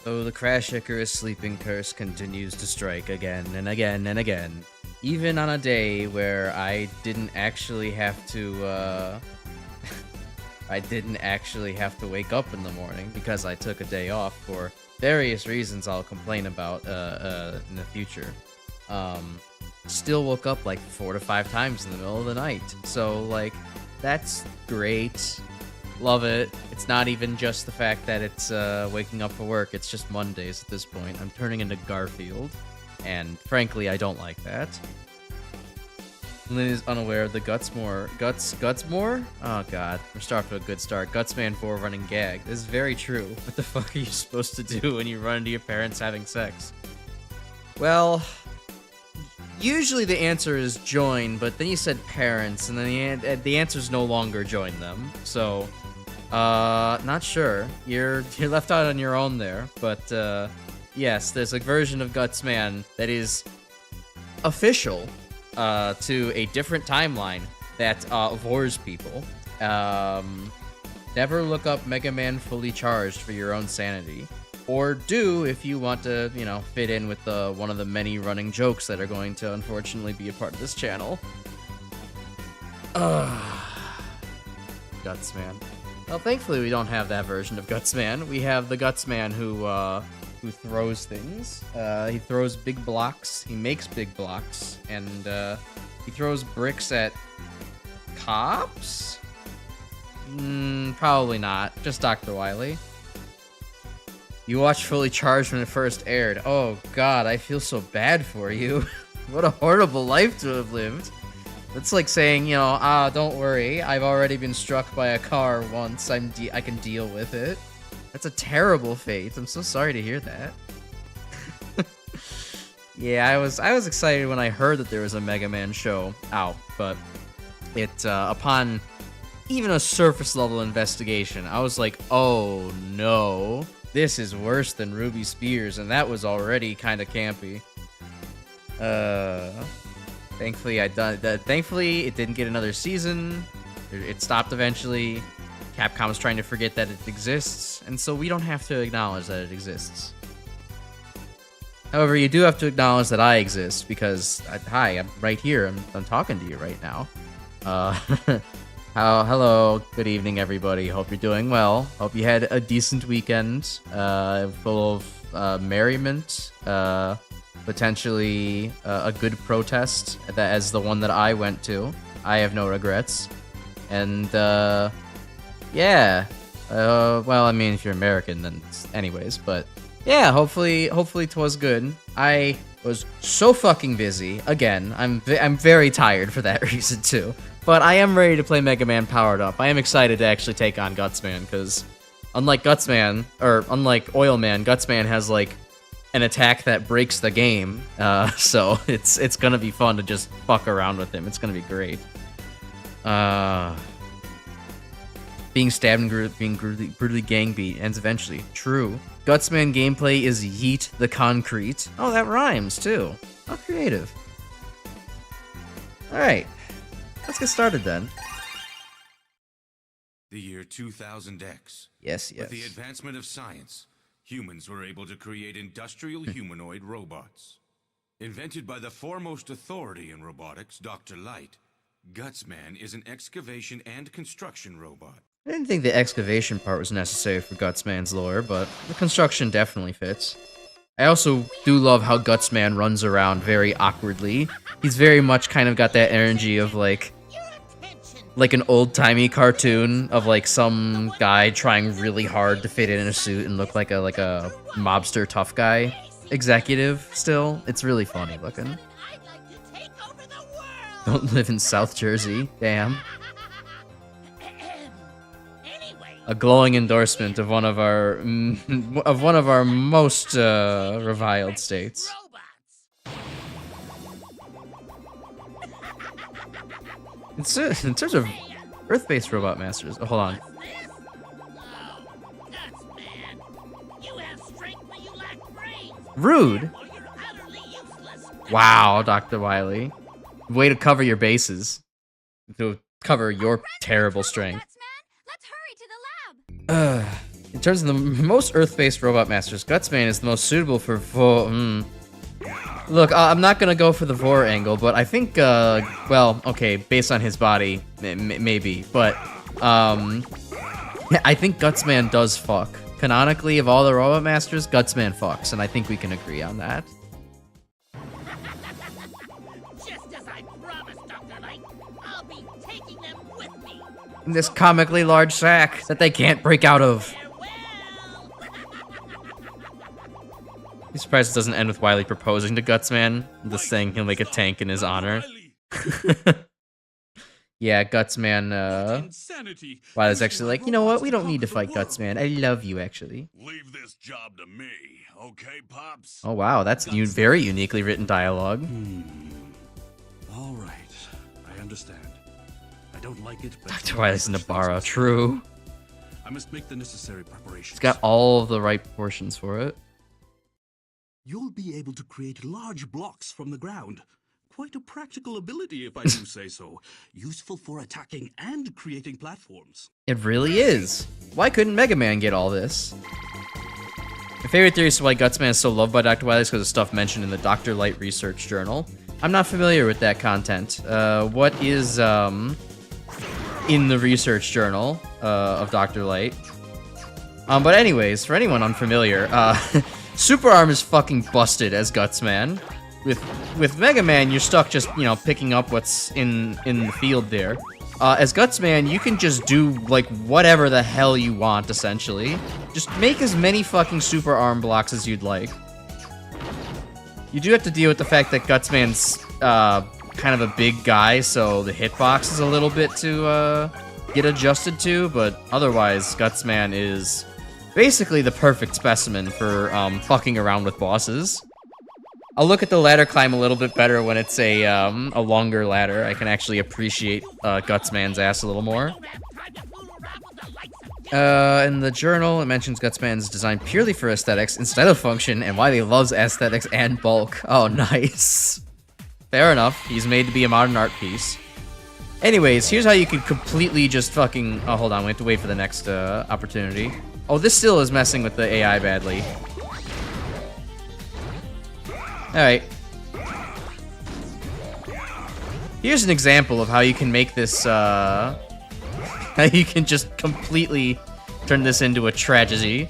So the Crash Icarus sleeping curse continues to strike again and again and again. Even on a day where I didn't actually have to, I didn't actually have to wake up in the morning because I took a day off for various reasons I'll complain about, in the future. Still woke up like 4 to 5 times in the middle of the night. So, like, that's great. Love it. It's not even just the fact that it's waking up for work. It's just Mondays at this point. I'm turning into Garfield, and frankly, I don't like that. Lynn is unaware of the Gutsmore? Oh god, we're starting to a good start. Gutsman 4 running gag. This is very true. What the fuck are you supposed to do when you run into your parents having sex? Well, usually the answer is join, but then you said parents, and then the answer's no longer join them. So, not sure. You're left out on your own there, but yes, there's a version of Gutsman that is official to a different timeline that avoirs people. Never look up Megaman fully charged for your own sanity. Or do if you want to, you know, fit in with one of the many running jokes that are going to unfortunately be a part of this channel. Gutsman. Well, thankfully we don't have that version of Gutsman. We have the Gutsman who throws things. He throws big blocks. He makes big blocks, and he throws bricks at cops. Probably not. Just Dr. Wily. You watched Fully Charged when it first aired. Oh god, I feel so bad for you. What a horrible life to have lived. That's like saying, you know, don't worry, I've already been struck by a car once. I can deal with it. That's a terrible fate. I'm so sorry to hear that. Yeah, I was excited when I heard that there was a Mega Man show out, but it upon even a surface level investigation, I was like, oh no. This is worse than Ruby Spears, and that was already kind of campy. Thankfully thankfully it didn't get another season. It stopped eventually. Capcom's trying to forget that it exists, and so we don't have to acknowledge that it exists. However, you do have to acknowledge that I exist, because, hi, I'm right here. I'm talking to you right now. Hello, good evening, everybody. Hope you're doing well. Hope you had a decent weekend, full of merriment, potentially a good protest, as the one that I went to. I have no regrets. And, yeah. Well, I mean, if you're American, then anyways, but yeah, hopefully 'twas good. I was so fucking busy. Again, I'm very tired for that reason, too. But I am ready to play Mega Man powered up. I am excited to actually take on Gutsman, because unlike unlike Oil Man, Gutsman has, like, an attack that breaks the game. So it's gonna be fun to just fuck around with him. It's gonna be great. Being stabbed and being brutally gang beat ends eventually. True. Gutsman gameplay is yeet the concrete. Oh, that rhymes, too. How creative. Alright. Let's get started then. The year 2000X. Yes. With the advancement of science, humans were able to create industrial humanoid robots. Invented by the foremost authority in robotics, Dr. Light, Gutsman is an excavation and construction robot. I didn't think the excavation part was necessary for Gutsman's lore, but the construction definitely fits. I also do love how Gutsman runs around very awkwardly. He's very much kind of got that energy of like an old-timey cartoon of like some guy trying really hard to fit in a suit and look like a mobster tough guy executive still. It's really funny looking. Don't live in South Jersey, damn. A glowing endorsement of one of our most reviled states. In terms of Earth-based robot masters, hold on. Rude. Wow, Dr. Wily. Way to cover your bases. To cover your terrible strength. In terms of the most Earth-based robot masters, Gutsman is the most suitable for Look, I'm not gonna go for the Vor angle, but I think, well, okay, based on his body, maybe, but, I think Gutsman does fuck. Canonically, of all the robot masters, Gutsman fucks, and I think we can agree on that. Just as I promised, Dr. Light, I'll be taking them with me. In this comically large sack that they can't break out of. Farewell! I'm surprised it doesn't end with Wily proposing to Gutsman, just saying he'll make a tank in his honor. Yeah, Gutsman, Insanity. Wily's actually like, you know what, we don't need to fight Gutsman. I love you, actually. Leave this job to me, okay, Pops? Oh wow, that's very uniquely written dialogue. All right, I understand. I don't like it, but Dr. Wily's Nabara, true. I must make the necessary preparations. It's got all of the right proportions for it. You'll be able to create large blocks from the ground. Quite a practical ability, if I do say so. Useful for attacking and creating platforms. It really is. Why couldn't Megaman get all this? My favorite theory as to why Gutsman is so loved by Dr. Wily is because of stuff mentioned in the Dr. Light Research Journal. I'm not familiar with that content. What is, in the research journal, of Dr. Light? But anyways, for anyone unfamiliar, Super Arm is fucking busted as Gutsman. With Mega Man, you're stuck just, you know, picking up what's in the field there. As Gutsman, you can just do, like, whatever the hell you want, essentially. Just make as many fucking Super Arm blocks as you'd like. You do have to deal with the fact that Gutsman's, kind of a big guy, so the hitbox is a little bit to, get adjusted to, but otherwise, Gutsman is basically the perfect specimen for, fucking around with bosses. I'll look at the ladder climb a little bit better when it's a longer ladder. I can actually appreciate Gutsman's ass a little more. In the journal, it mentions Gutsman's designed purely for aesthetics instead of function, and Wily loves aesthetics and bulk. Oh, nice. Fair enough. He's made to be a modern art piece. Anyways, here's how you could completely just fucking... Oh, hold on. We have to wait for the next opportunity. Oh, this still is messing with the AI badly. Alright. Here's an example of how you can make this, how you can just completely turn this into a tragedy.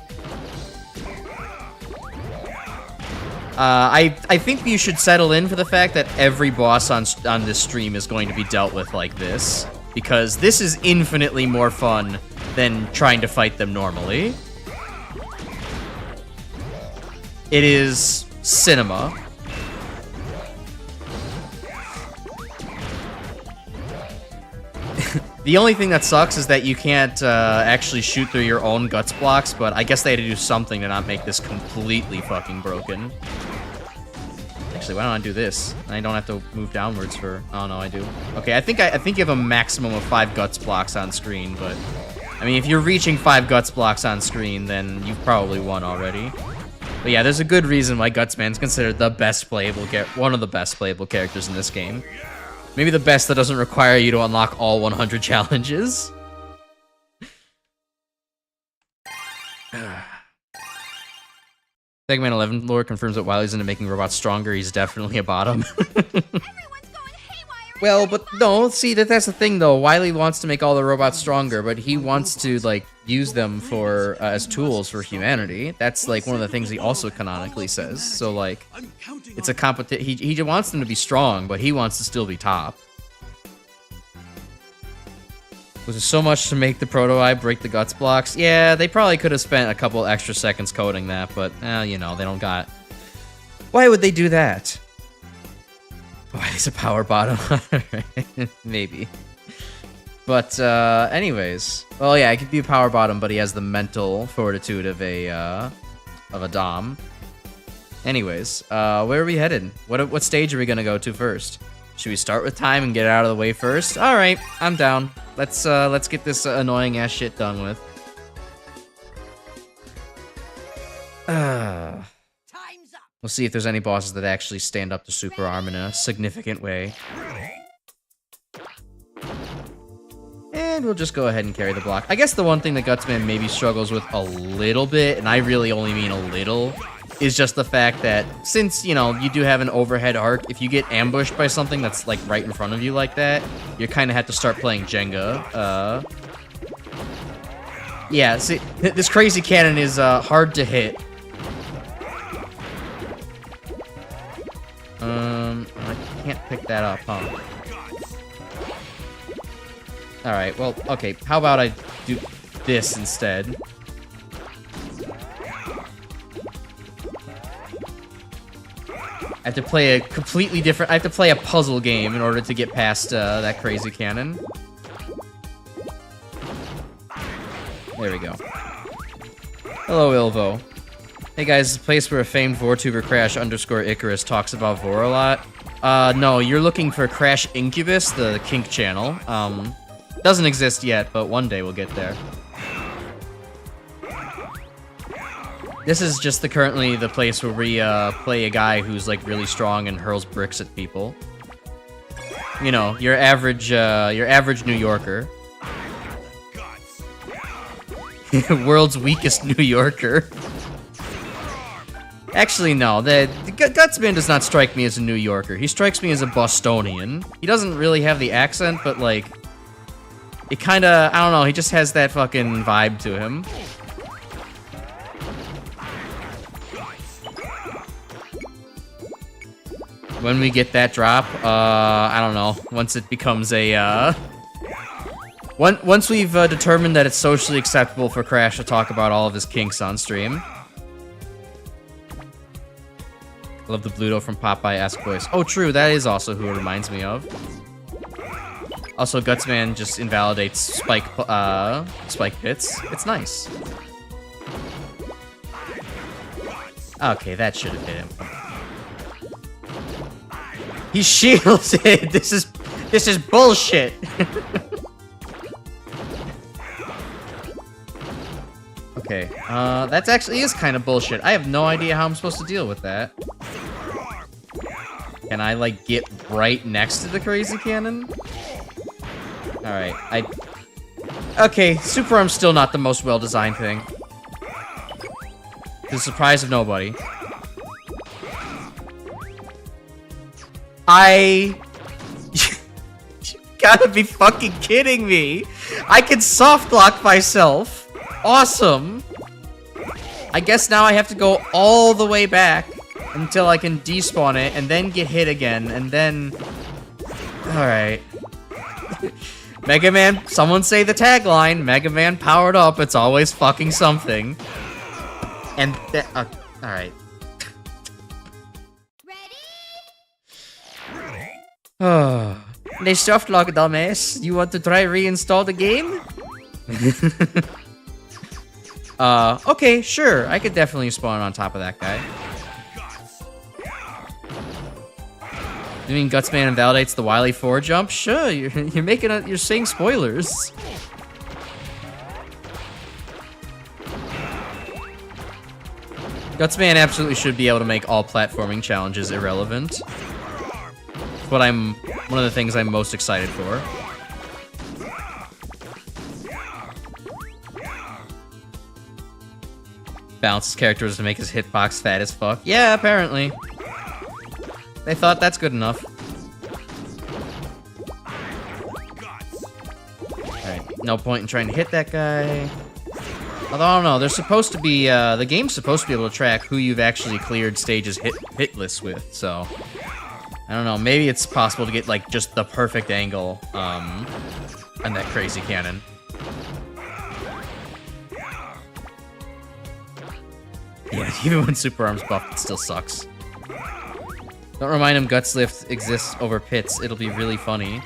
I think you should settle in for the fact that every boss on this stream is going to be dealt with like this. Because this is infinitely more fun than trying to fight them normally. It is cinema. The only thing that sucks is that you can't actually shoot through your own guts blocks, but I guess they had to do something to not make this completely fucking broken. Actually, why don't I do this? I don't have to move downwards for... Oh, no, I do. Okay, I think you have a maximum of 5 guts blocks on screen, but... I mean, if you're reaching 5 guts blocks on screen, then you've probably won already. But yeah, there's a good reason why Gutsman's considered the best playable one of the best playable characters in this game. Maybe the best that doesn't require you to unlock all 100 challenges. Megaman 11 lore confirms that Wily's into making robots stronger. He's definitely a bottom. Well, but no, see, that's the thing, though. Wily wants to make all the robots stronger, but he wants to, like, use them for, as tools for humanity. That's, like, one of the things he also canonically says. So, like, it's a competition. He wants them to be strong, but he wants to still be top. Was there so much to make the Proto-Eye break the guts blocks? Yeah, they probably could have spent a couple extra seconds coding that, but, you know, they don't got... Why would they do that? Why is a power bottom? Maybe. But, anyways. Well, yeah, it could be a power bottom, but he has the mental fortitude of a Dom. Anyways, where are we headed? What stage are we gonna go to first? Should we start with time and get it out of the way first? Alright, I'm down. Let's get this annoying ass shit done with. We'll see if there's any bosses that actually stand up to Super Arm in a significant way. And we'll just go ahead and carry the block. I guess the one thing that Gutsman maybe struggles with a little bit, and I really only mean a little, is just the fact that since, you know, you do have an overhead arc, if you get ambushed by something that's, like, right in front of you like that, you kind of have to start playing Jenga. Yeah, see, this crazy cannon is hard to hit. I can't pick that up, huh? Alright, well, okay, how about I do this instead? I have to play a completely different... I have to play a puzzle game in order to get past that crazy cannon. There we go. Hello, Ilvo. Hey guys, the place where a famed Vtuber Crash _ Icarus talks about Vor a lot. No, you're looking for Crash Incubus, the kink channel. Doesn't exist yet, but one day we'll get there. This is just currently the place where we play a guy who's like really strong and hurls bricks at people. You know, your average New Yorker. World's weakest New Yorker. Actually, no. The Gutsman does not strike me as a New Yorker. He strikes me as a Bostonian. He doesn't really have the accent, but like, it kind of, I don't know. He just has that fucking vibe to him. When we get that drop, I don't know. Once it becomes a, once we've determined that it's socially acceptable for Crash to talk about all of his kinks on stream. Love the Bluto from Popeye-esque voice. Oh, true. That is also who it reminds me of. Also, Gutsman just invalidates spike pits. It's nice. Okay, that should have hit him. He's shielded. This is bullshit. Okay, that actually is kind of bullshit. I have no idea how I'm supposed to deal with that. Can I, like, get right next to the crazy cannon? Alright, okay, Super Arm's still not the most well-designed thing. To the surprise of nobody. You gotta be fucking kidding me! I can soft lock myself! Awesome! I guess now I have to go all the way back until I can despawn it, and then get hit again, and then... Alright. Megaman, someone say the tagline, Megaman powered up, it's always fucking something. And alright. Oh. They soft lock, dumbass. You want to try reinstall the game? Okay, sure. I could definitely spawn on top of that guy. You mean Gutsman invalidates the Wily 4 jump? Sure, you're saying spoilers. Gutsman absolutely should be able to make all platforming challenges irrelevant. But one of the things I'm most excited for. Balances characters to make his hitbox fat as fuck. Yeah, apparently. They thought that's good enough. Alright, no point in trying to hit that guy. Although, I don't know, there's supposed to be, the game's supposed to be able to track who you've actually cleared stages hitless with, so... I don't know, maybe it's possible to get, like, just the perfect angle, on that crazy cannon. Yeah, even when Super Arm's buffed, it still sucks. Don't remind him Gutslift exists over pits. It'll be really funny.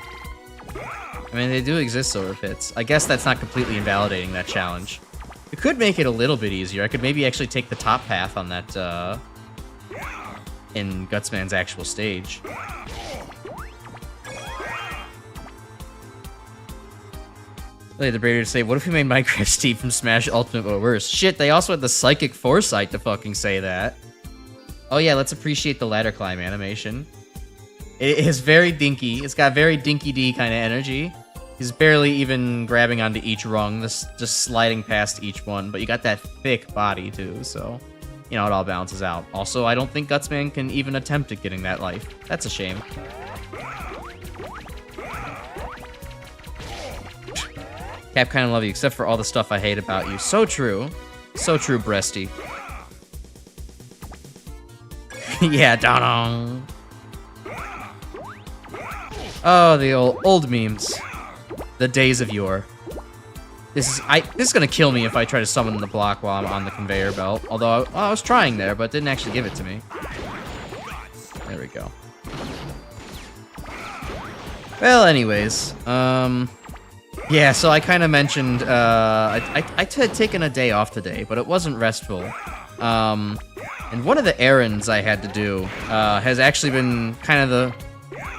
I mean, they do exist over pits. I guess that's not completely invalidating that challenge. It could make it a little bit easier. I could maybe actually take the top path on that, in Gutsman's actual stage. Like the Brader to say, what if we made Minecraft Steve from Smash Ultimate but worse? Shit, they also had the psychic foresight to fucking say that. Oh yeah, let's appreciate the ladder climb animation. It is very dinky. It's got very Dinky D kind of energy. He's barely even grabbing onto each rung, just sliding past each one, but you got that thick body too, so, you know, it all balances out. Also, I don't think Gutsman can even attempt at getting that life. That's a shame. Cap kinda love you, except for all the stuff I hate about you. So true. So true, Breasty. Yeah, da-dong. Oh, the old memes. The days of yore. This is gonna kill me if I try to summon the block while I'm on the conveyor belt. Although I was trying there, but it didn't actually give it to me. There we go. Well, anyways, yeah. So I kind of mentioned I had taken a day off today, but it wasn't restful. And one of the errands I had to do has actually been kind of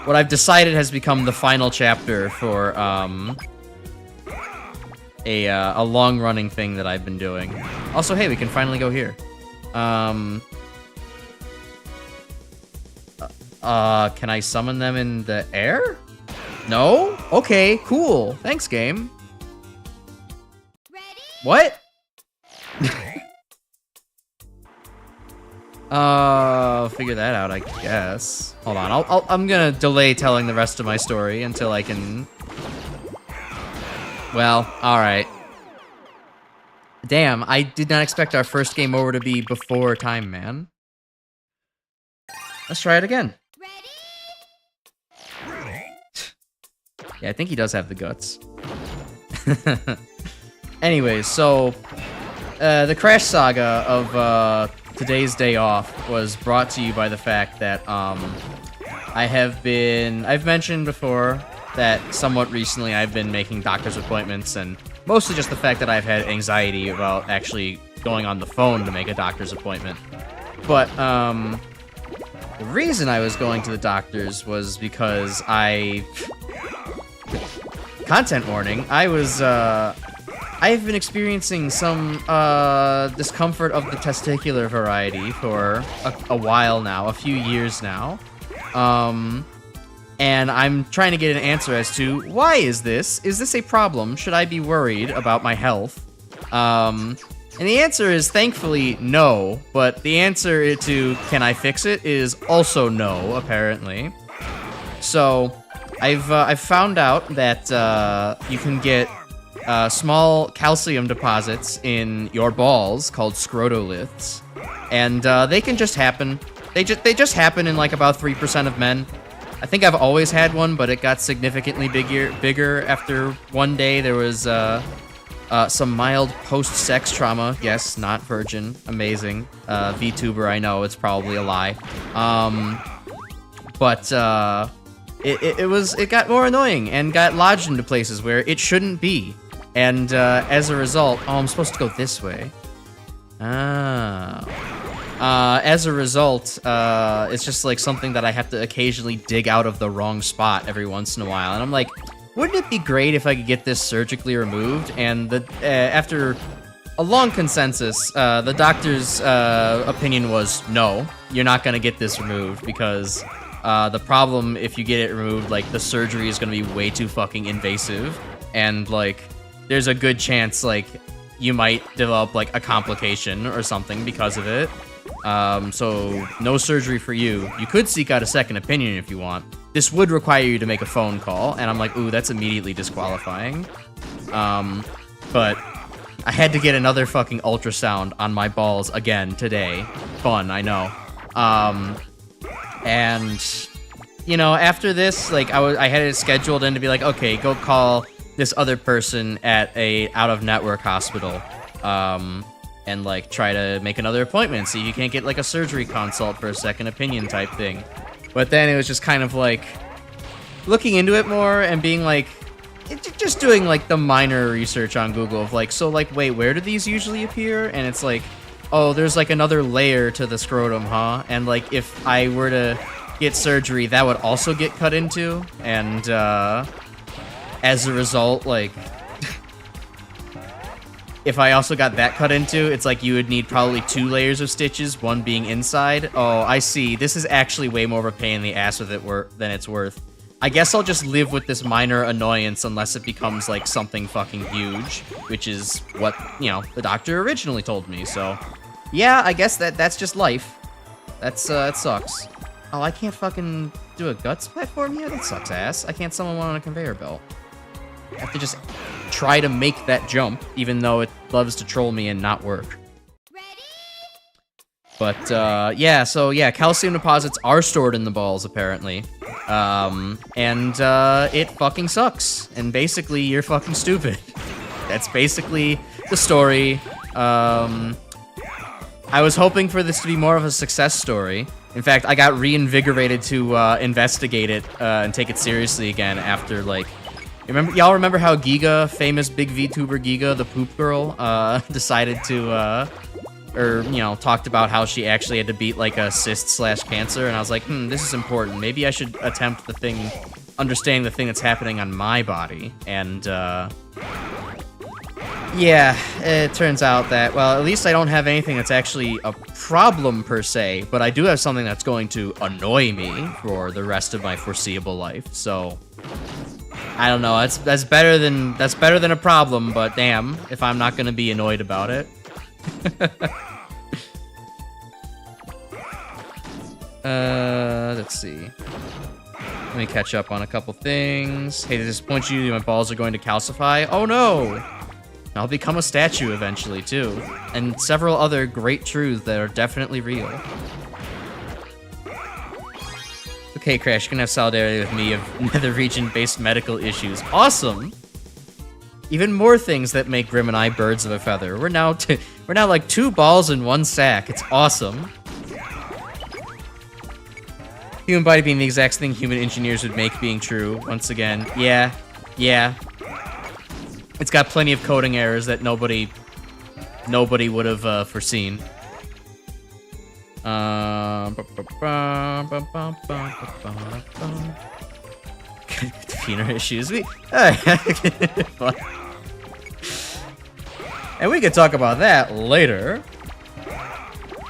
what I've decided has become the final chapter for a long-running thing that I've been doing. Also, hey, we can finally go here. Can I summon them in the air? No? Okay, cool. Thanks, game. Ready? What? Figure that out, I guess. Hold on, I'm gonna delay telling the rest of my story until I can... Well, alright. Damn, I did not expect our first game over to be before time, man. Let's try it again. Ready? Yeah, I think he does have the guts. Anyways, so... the Crash Saga of, today's day off was brought to you by the fact that, I've mentioned before that somewhat recently I've been making doctor's appointments, and mostly just the fact that I've had anxiety about actually going on the phone to make a doctor's appointment. But, the reason I was going to the doctor's was because content warning, I've been experiencing some discomfort of the testicular variety for a while now, a few years now. And I'm trying to get an answer as to why is this? Is this a problem? Should I be worried about my health? And the answer is thankfully no, but the answer to can I fix it is also no, apparently. So I've found out that you can get small calcium deposits in your balls called scrotoliths, and they can just happen. They just happen in like about 3% of men. I think I've always had one, but it got significantly bigger after one day. There was some mild post-sex trauma. Yes, not virgin. Amazing. Vtuber, I know it's probably a lie. But it got more annoying and got lodged into places where it shouldn't be. And as a result, oh, I'm supposed to go this way. As a result, it's just like something that I have to occasionally dig out of the wrong spot every once in a while. And I'm like, wouldn't it be great if I could get this surgically removed? And after a long consensus, the doctor's opinion was, no, you're not going to get this removed because the problem, if you get it removed, like, the surgery is going to be way too fucking invasive. And, like, there's a good chance, like, you might develop, like, a complication or something because of it. So, no surgery for you. You could seek out a second opinion if you want. This would require you to make a phone call, and I'm like, ooh, that's immediately disqualifying. But I had to get another fucking ultrasound on my balls again today. Fun, I know. And, you know, after this, like, I had it scheduled in to be like, okay, go call this other person at a out-of-network hospital, and, like, try to make another appointment, so you can't get, like, a surgery consult for a second opinion type thing. But then it was just kind of, like, looking into it more and being, like, just doing, like, the minor research on Google of, like, so, like, wait, where do these usually appear? And it's like, oh, there's, like, another layer to the scrotum, huh? And, like, if I were to get surgery, that would also get cut into, and, as a result, like, if I also got that cut into, it's like you would need probably 2 layers of stitches, one being inside. Oh, I see. This is actually way more of a pain in the ass with it than it's worth. I guess I'll just live with this minor annoyance unless it becomes, like, something fucking huge, which is what, you know, the doctor originally told me, so... Yeah, I guess that's just life. That sucks. Oh, I can't fucking do a guts platform yet? That sucks ass. I can't summon one on a conveyor belt. I have to just try to make that jump, even though it loves to troll me and not work. But, yeah, so, yeah, calcium deposits are stored in the balls, apparently. It fucking sucks. And basically, you're fucking stupid. That's basically the story. I was hoping for this to be more of a success story. In fact, I got reinvigorated to investigate it and take it seriously again after, like... Y'all remember how Giga, famous big VTuber Giga, the poop girl, decided to, talked about how she actually had to beat, like, a cyst/cancer, and I was like, this is important. Maybe I should attempt understanding the thing that's happening on my body, and, yeah, it turns out that, well, at least I don't have anything that's actually a problem, per se, but I do have something that's going to annoy me for the rest of my foreseeable life, so... I don't know, that's better than a problem, but damn, if I'm not gonna be annoyed about it. Let's see. Let me catch up on a couple things. Hey, to disappoint you, my balls are going to calcify. Oh no! I'll become a statue eventually, too. And several other great truths that are definitely real. Okay, Crash, you can have solidarity with me of nether region-based medical issues. Awesome! Even more things that make Grim and I birds of a feather. We're now like 2 balls in 1 sack. It's awesome. Human body being the exact thing human engineers would make being true. Once again, yeah. It's got plenty of coding errors that nobody would have foreseen. Defeater issues. And we could talk about that later.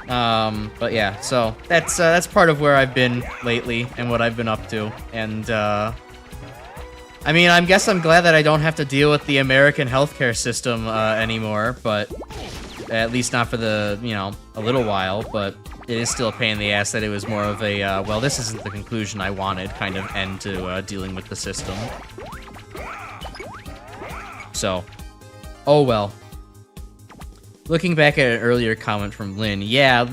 But yeah, so that's part of where I've been lately and what I've been up to. And I mean, I guess I'm glad that I don't have to deal with the American healthcare system anymore, but at least not for the, a little while, but it is still a pain in the ass that it was more of a, well, this isn't the conclusion I wanted kind of end to dealing with the system. So, oh well. Looking back at an earlier comment from Lynn, yeah,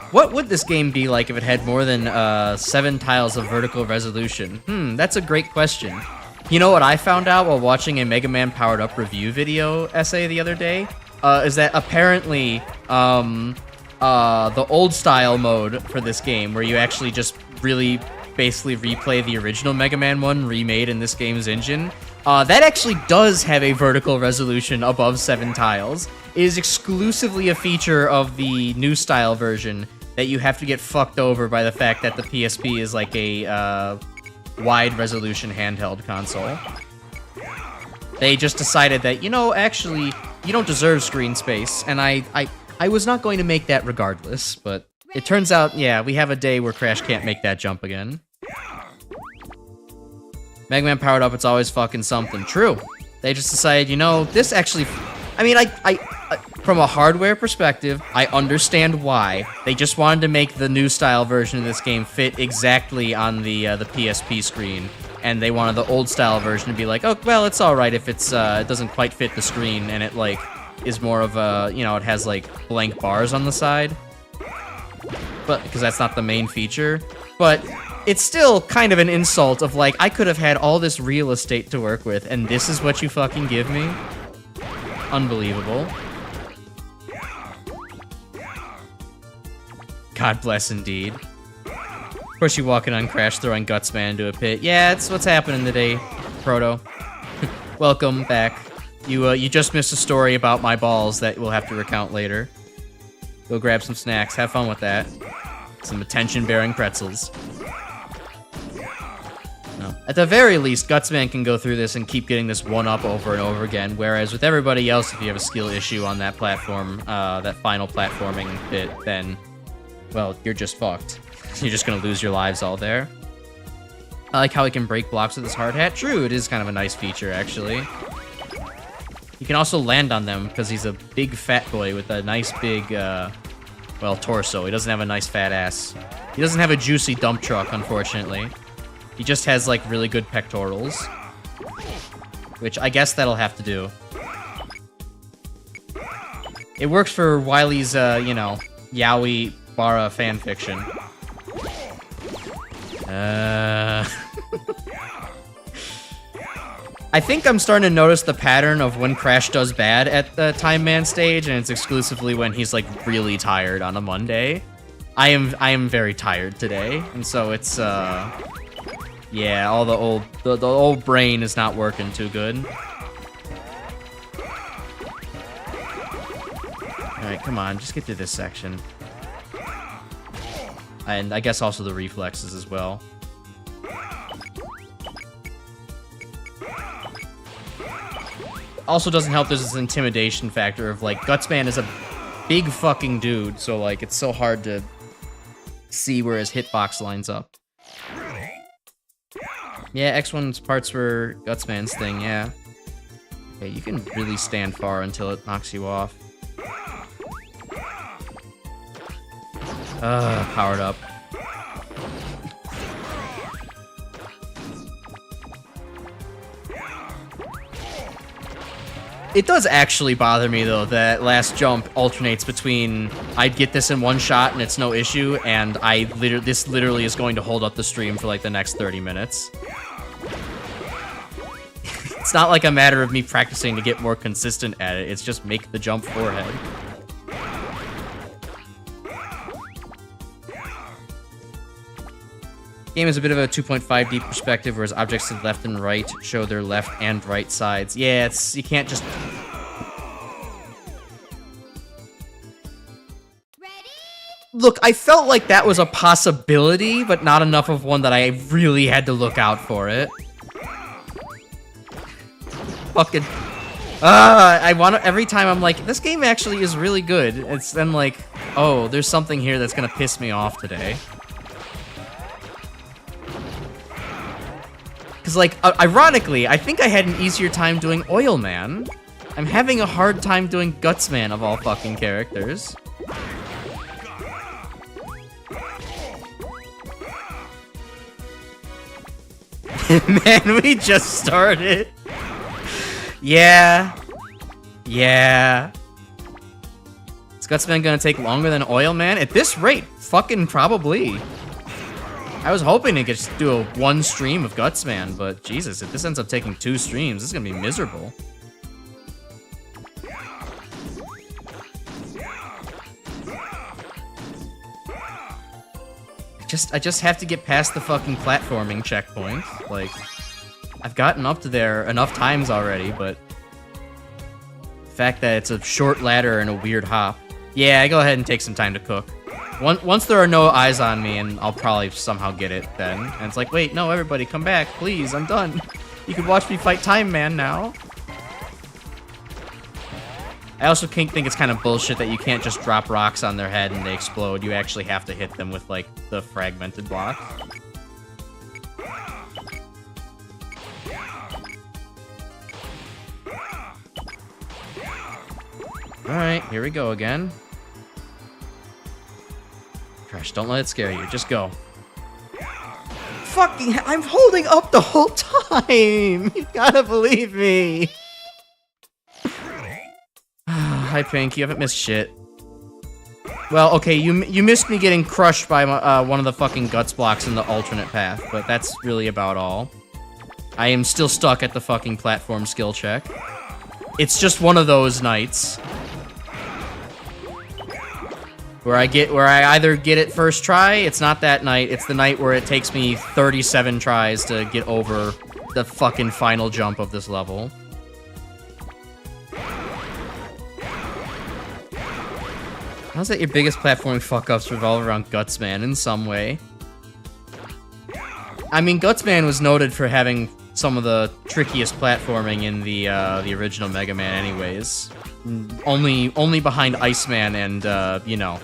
what would this game be like if it had more than 7 tiles of vertical resolution? That's a great question. You know what I found out while watching a Megaman Powered Up review video essay the other day? Is that apparently, the old style mode for this game, where you actually just really basically replay the original Mega Man 1 remade in this game's engine, that actually does have a vertical resolution above 7 tiles. It is exclusively a feature of the new style version that you have to get fucked over by the fact that the PSP is like a wide resolution handheld console. They just decided that, actually, you don't deserve screen space, and I was not going to make that regardless, but it turns out, yeah, we have a day where Crash can't make that jump again. Mega Man Powered Up, it's always fucking something. True. They just decided, this actually... I mean, I from a hardware perspective, I understand why. They just wanted to make the new style version of this game fit exactly on the PSP screen, and they wanted the old style version to be like, oh, well, it's alright if it doesn't quite fit the screen, and it, like, is more of a, it has, like, blank bars on the side. But, because that's not the main feature. But it's still kind of an insult of, like, I could have had all this real estate to work with, and this is what you fucking give me? Unbelievable. God bless indeed. Of course you walking on Crash throwing Gutsman into a pit. Yeah, it's what's happening today, Proto. Welcome back. You just missed a story about my balls that we'll have to recount later. Go grab some snacks. Have fun with that. Some attention-bearing pretzels. No. At the very least, Gutsman can go through this and keep getting this one-up over and over again, whereas with everybody else, if you have a skill issue on that platform, that final platforming bit, then, well, you're just fucked. You're just gonna lose your lives all there. I like how he can break blocks with his hard hat. True, it is kind of a nice feature, actually. He can also land on them because he's a big fat boy with a nice big, well, torso. He doesn't have a nice fat ass. He doesn't have a juicy dump truck, unfortunately. He just has, like, really good pectorals. Which I guess that'll have to do. It works for Wily's, you know, yaoi bara fanfiction. I think I'm starting to notice the pattern of when Crash does bad at the Time Man stage, and it's exclusively when he's, like, really tired on a Monday. I am very tired today, and so it's, yeah, all the old brain is not working too good. Alright, come on, just get through this section. And I guess also the reflexes as well. Also doesn't help there's this intimidation factor of, like, Gutsman is a big fucking dude, so, like, it's so hard to see where his hitbox lines up. Yeah, X1's parts were Gutsman's thing, yeah. Okay, you can really stand far until it knocks you off. Powered up. It does actually bother me, though, that last jump alternates between I'd get this in one shot and it's no issue, and this literally is going to hold up the stream for, like, the next 30 minutes. It's not like a matter of me practicing to get more consistent at it, it's just make the jump forehead. Game is a bit of a 2.5D perspective, whereas objects to the left and right show their left and right sides. Yeah, you can't just... Ready? Look, I felt like that was a possibility, but not enough of one that I really had to look out for it. Fucking... every time I'm like, this game actually is really good. It's then like, oh, there's something here that's gonna piss me off today. Because, like, ironically, I think I had an easier time doing Oil Man. I'm having a hard time doing Gutsman of all fucking characters. Man, we just started. Yeah. Yeah. Is Gutsman gonna take longer than Oil Man? At this rate, fucking probably. I was hoping to just do a one stream of Gutsman, but Jesus, if this ends up taking 2 streams, this is gonna be miserable. I just have to get past the fucking platforming checkpoint. Like, I've gotten up to there enough times already, but the fact that it's a short ladder and a weird hop. Yeah, go ahead and take some time to cook. Once there are no eyes on me, and I'll probably somehow get it then. And it's like, wait, no, everybody, come back, please, I'm done. You can watch me fight Time Man now. I also think it's kind of bullshit that you can't just drop rocks on their head and they explode. You actually have to hit them with, like, the fragmented block. Alright, here we go again. Crash, don't let it scare you. Just go. Fucking I'm holding up the whole time! You gotta believe me! Hi, Pink. You haven't missed shit. Well, okay, you missed me getting crushed by one of the fucking guts blocks in the alternate path, but that's really about all. I am still stuck at the fucking platform skill check. It's just one of those nights. Where I either get it first try, it's not that night, it's the night where it takes me 37 tries to get over the fucking final jump of this level. How's that your biggest platforming fuck-ups revolve around Gutsman in some way? I mean, Gutsman was noted for having some of the trickiest platforming in the original Mega Man anyways. Only behind Iceman and, you know,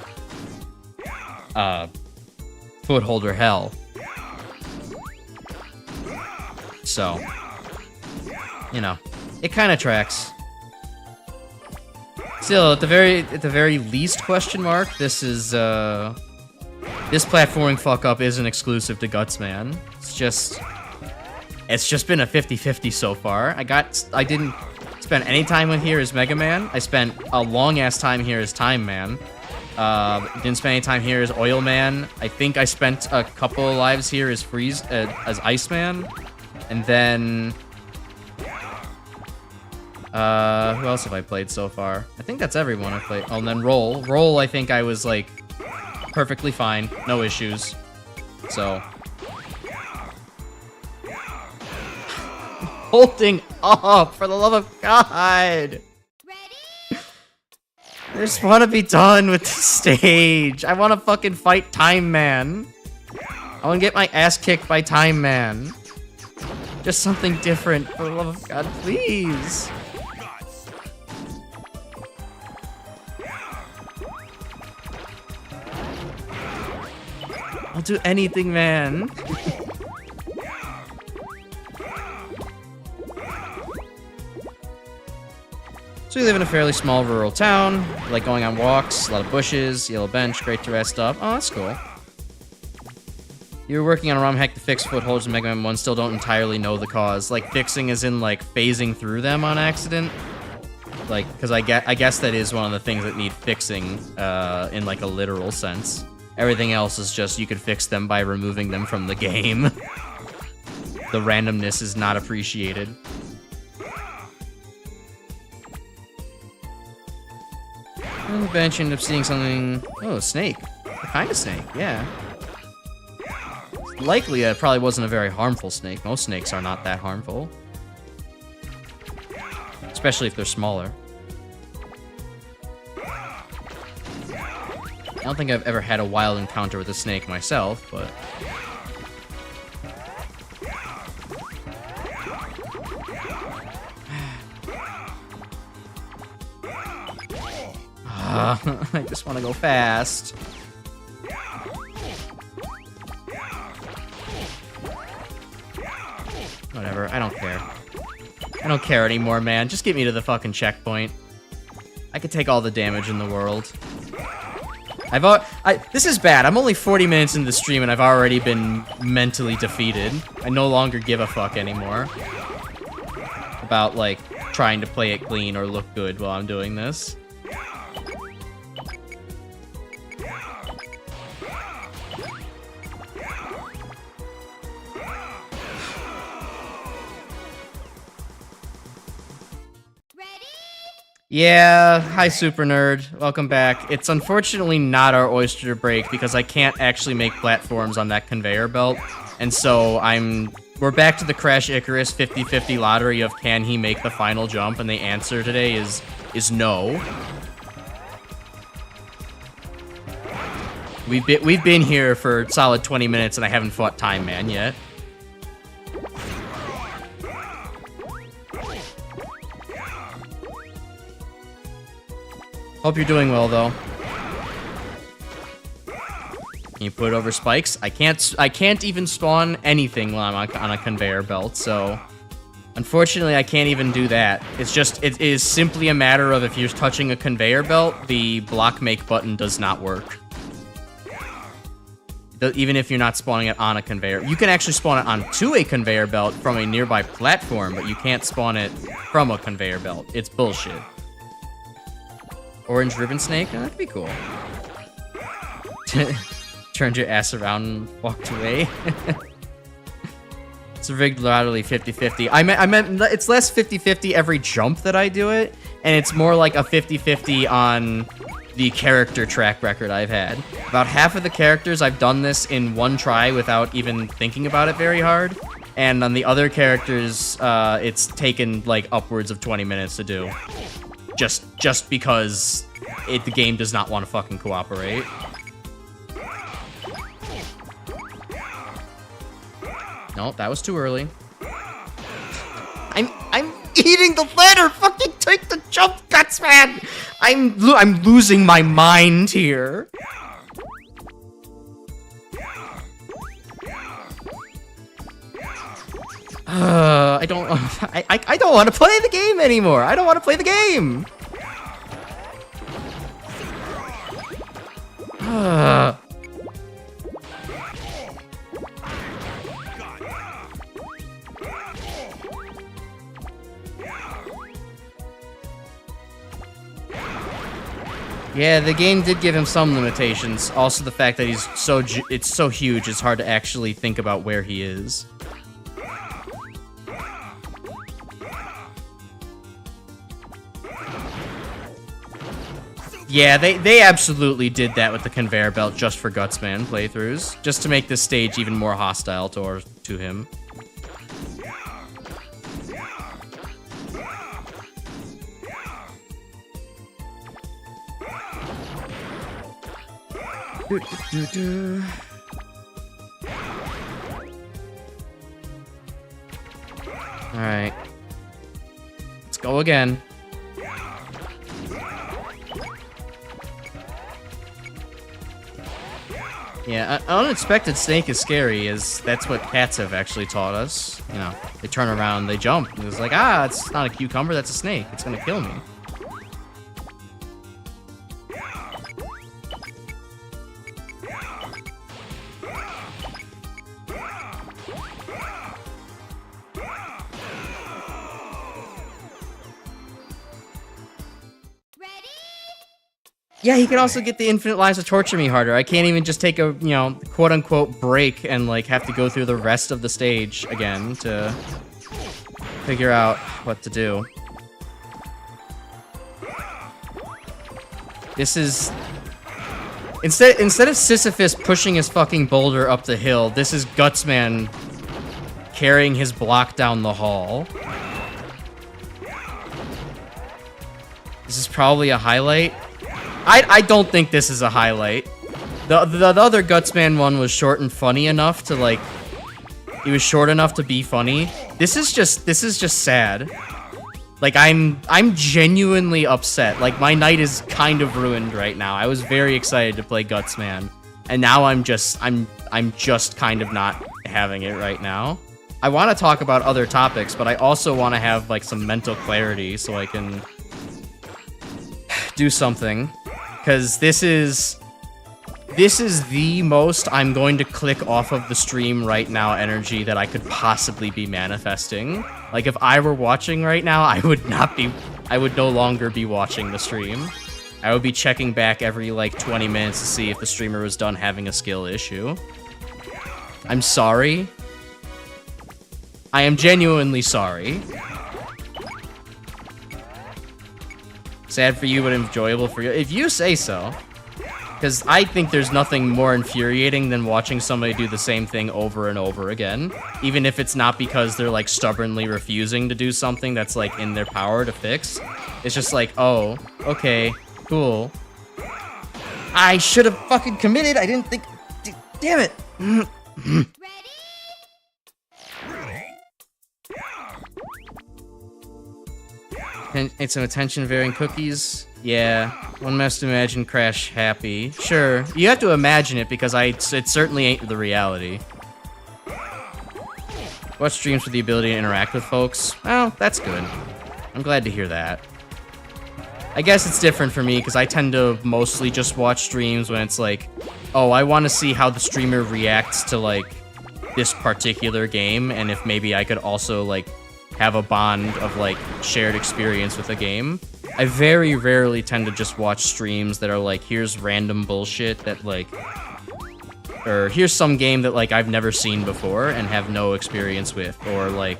Footholder Hell. So, you know, it kind of tracks. Still, at the very least question mark, this is this platforming fuck up isn't exclusive to Gutsman. It's just been a 50-50 so far. I didn't spend any time with here as Megaman. I spent a long ass time here as Time Man. Didn't spend any time here as Oil Man. I think I spent a couple of lives here as as Iceman. And then who else have I played so far? I think that's everyone I've played. Oh, and then Roll. Roll, I think I was like perfectly fine, no issues. So holding up, for the love of God. I just want to be done with this stage. I want to fucking fight Time Man. I want to get my ass kicked by Time Man. Just something different, for the love of God, please. I'll do anything, man. So we live in a fairly small rural town. We like going on walks, a lot of bushes, yellow bench, great to rest up. Oh, that's cool. You were working on a ROM hack to fix footholds in Megaman 1, still don't entirely know the cause. Like, fixing is in, like, phasing through them on accident. Like, because I guess that is one of the things that need fixing, in, like, a literal sense. Everything else is just, you could fix them by removing them from the game. The randomness is not appreciated. On the bench, ended up seeing something. Oh, a snake. A kind of snake, yeah. Likely, it probably wasn't a very harmful snake. Most snakes are not that harmful. Especially if they're smaller. I don't think I've ever had a wild encounter with a snake myself, but... I just want to go fast. Whatever, I don't care. I don't care anymore, man. Just get me to the fucking checkpoint. I could take all the damage in the world. This is bad. I'm only 40 minutes into the stream and I've already been mentally defeated. I no longer give a fuck anymore about, like, trying to play it clean or look good while I'm doing this. Yeah, hi Super Nerd. Welcome back. It's unfortunately not our oyster break because I can't actually make platforms on that conveyor belt. And so we're back to the Crash Icarus 50-50 lottery of can he make the final jump, and the answer today is no. We've been here for a solid 20 minutes and I haven't fought Time Man yet. Hope you're doing well, though. Can you put it over spikes? I can't even spawn anything while I'm on a conveyor belt, so... Unfortunately, I can't even do that. It is simply a matter of if you're touching a conveyor belt, the block make button does not work. Even if you're not spawning it on a conveyor. You can actually spawn it onto a conveyor belt from a nearby platform, but you can't spawn it from a conveyor belt. It's bullshit. Orange ribbon snake? Oh, that'd be cool. Turned your ass around and walked away. It's rigged laterally 50-50. I meant it's less 50-50 every jump that I do it, and it's more like a 50-50 on the character track record I've had. About half of the characters I've done this in one try without even thinking about it very hard, and on the other characters, it's taken like upwards of 20 minutes to do. Just because the game does not want to fucking cooperate. No, that was too early. I'm eating the ladder. Fucking take the jump cuts, man. I'm losing my mind here. I don't. I don't want to play the game anymore. I don't want to play the game. Yeah, the game did give him some limitations. Also, the fact that it's so huge, it's hard to actually think about where he is. Yeah, they absolutely did that with the conveyor belt just for Gutsman playthroughs, just to make this stage even more hostile to him. Alright. Let's go again. Yeah, an unexpected snake is scary, as that's what cats have actually taught us. You know, they turn around, they jump. And it's like, ah, it's not a cucumber, that's a snake. It's gonna kill me. Yeah, he can also get the infinite lives to torture me harder. I can't even just take a, you know, quote-unquote break and, like, have to go through the rest of the stage again to figure out what to do. This is... Instead of Sisyphus pushing his fucking boulder up the hill, this is Gutsman carrying his block down the hall. This is probably a highlight. I don't think this is a highlight. The other Gutsman one was short and funny enough to, like, it was short enough to be funny. This is just sad. Like, I'm genuinely upset. Like, my night is kind of ruined right now. I was very excited to play Gutsman, and now I'm just kind of not having it right now. I want to talk about other topics, but I also want to have, like, some mental clarity so I can do something. Because this is the most I'm going to click off of the stream right now energy that I could possibly be manifesting. Like, if I were watching right now, I would no longer be watching the stream. I would be checking back every, like, 20 minutes to see if the streamer was done having a skill issue. I'm sorry. I am genuinely sorry. Sad for you, but enjoyable for you. If you say so. Because I think there's nothing more infuriating than watching somebody do the same thing over and over again. Even if it's not because they're, like, stubbornly refusing to do something that's, like, in their power to fix. It's just like, oh, okay, cool. I should have fucking committed. I didn't think... Damn it. It's some attention-varying cookies. Yeah, one must imagine Crash happy. Sure, you have to imagine it because it certainly ain't the reality. Watch streams with the ability to interact with folks. Well, that's good. I'm glad to hear that. I guess it's different for me because I tend to mostly just watch streams when it's like, oh, I want to see how the streamer reacts to, like, this particular game, and if maybe I could also, like, have a bond of, like, shared experience with a game. I very rarely tend to just watch streams that are like, here's random bullshit that, like, or here's some game that, like, I've never seen before and have no experience with, or, like,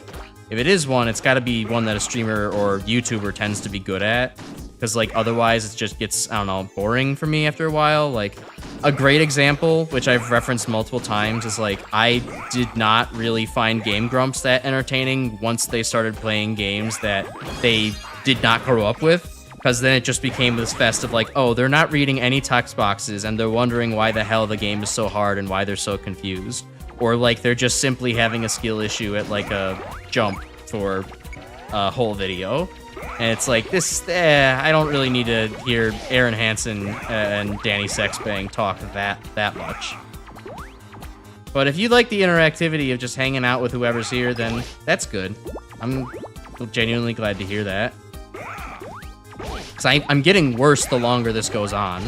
if it is one, it's gotta be one that a streamer or YouTuber tends to be good at, because, like, otherwise it just gets, I don't know, boring for me after a while. Like, a great example, which I've referenced multiple times, is, like, I did not really find Game Grumps that entertaining once they started playing games that they did not grow up with, because then it just became this fest of, like, oh, they're not reading any text boxes, and they're wondering why the hell the game is so hard and why they're so confused. Or, like, they're just simply having a skill issue at, like, a jump for a whole video. And it's like, I don't really need to hear Aaron Hansen and Danny Sexbang talk that much. But if you like the interactivity of just hanging out with whoever's here, then that's good. I'm genuinely glad to hear that. Because I'm getting worse the longer this goes on.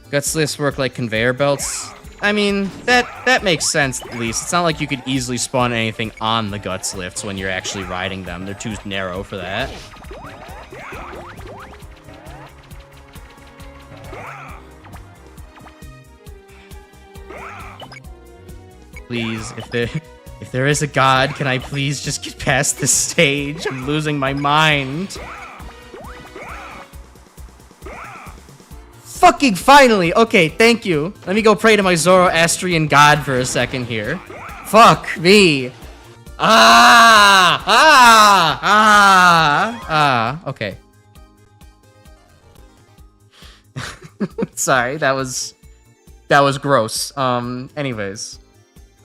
Guts lifts work like conveyor belts. I mean, that makes sense at least. It's not like you could easily spawn anything on the guts lifts when you're actually riding them. They're too narrow for that. Please, if there is a god, can I please just get past this stage? I'm losing my mind. Fucking finally! Okay, thank you. Let me go pray to my Zoroastrian god for a second here. Fuck me. Okay. Sorry, that was gross. Anyways.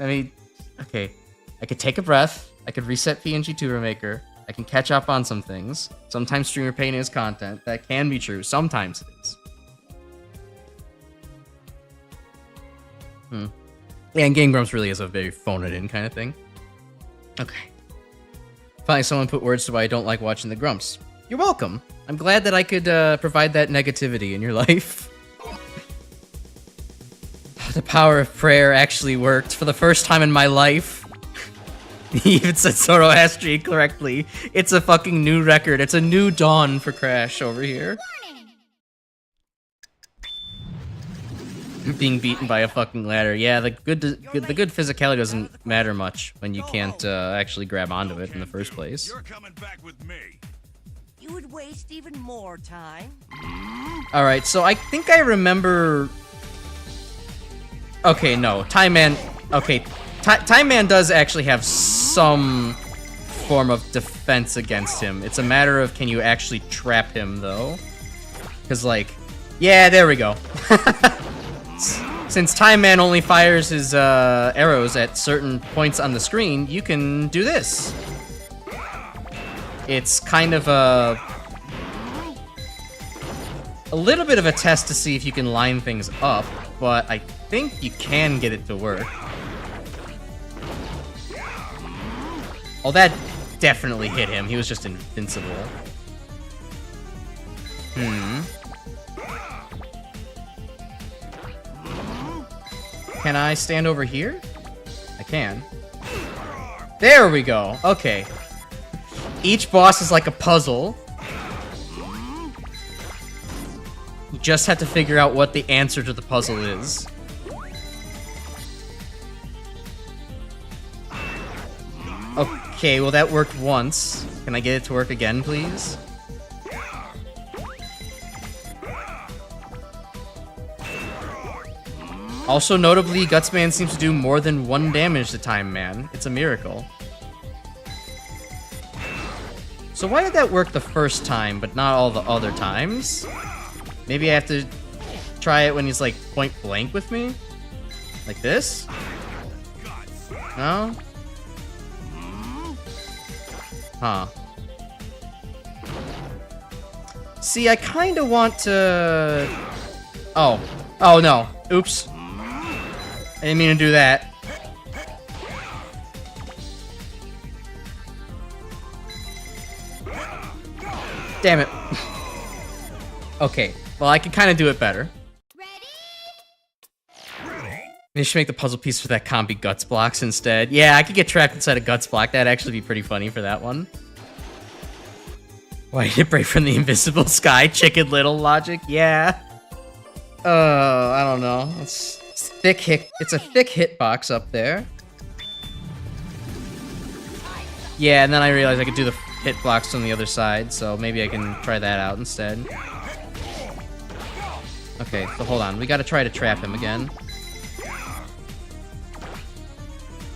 Okay. I could take a breath. I could reset PNG Tuber Maker. I can catch up on some things. Sometimes streamer pain is content. That can be true. Sometimes it is. Yeah, and Game Grumps really is a very phone it in kind of thing. Okay. Finally, someone put words to why I don't like watching the Grumps. You're welcome. I'm glad that I could provide that negativity in your life. The power of prayer actually worked for the first time in my life. He even said Zoroastrian correctly. It's a fucking new record. It's a new dawn for Crash over here. Being beaten by a fucking ladder. Yeah, the good physicality doesn't matter much when you can't actually grab onto it in the first place. You're coming back with me. You would waste even more time. All right, so I think I remember. Okay, no, Time Man. Okay, Time Man does actually have some form of defense against him. It's a matter of can you actually trap him though? Because like, yeah, there we go. Since Time Man only fires his arrows at certain points on the screen, you can do this. It's kind of a little bit of a test to see if you can line things up, but I think you can get it to work. Oh, that definitely hit him. He was just invincible. Can I stand over here? I can. There we go. Okay. Each boss is like a puzzle. You just have to figure out what the answer to the puzzle is. Okay, well that worked once. Can I get it to work again, please? Also, notably, Gutsman seems to do more than 1 damage to Time Man. It's a miracle. So why did that work the first time, but not all the other times? Maybe I have to try it when he's, like, point blank with me? Like this? No? Huh. See, I kinda want to... Oh. Oh, no. Oops. I didn't mean to do that. Damn it. Okay. Well, I can kind of do it better. Maybe I should make the puzzle piece for that combi Guts blocks instead. Yeah, I could get trapped inside a Guts block. That'd actually be pretty funny for that one. Why did it break from the invisible sky? Chicken Little logic? Yeah. I don't know. It's thick hit. It's a thick hitbox up there. Yeah, and then I realized I could do the hitbox on the other side, so maybe I can try that out instead. Okay, so hold on. We gotta try to trap him again.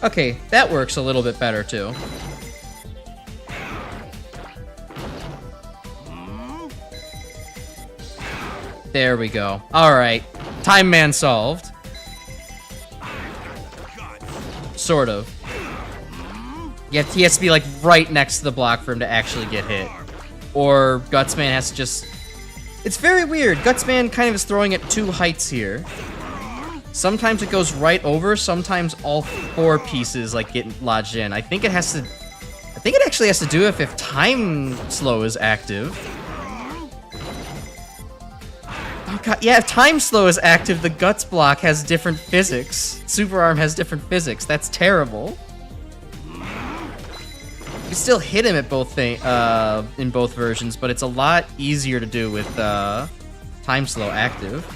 Okay, that works a little bit better too. There we go. Alright. Time Man solved. Sort of. He has to be like right next to the block for him to actually get hit. Or Gutsman has to just It's very weird. Gutsman kind of is throwing at two heights here. Sometimes it goes right over, sometimes all four pieces like get lodged in. I think it actually has to do if time slow is active. Oh god, yeah, if time slow is active, the guts block has different physics. Super arm has different physics. That's terrible. You still hit him at both in both versions, but it's a lot easier to do with time slow active.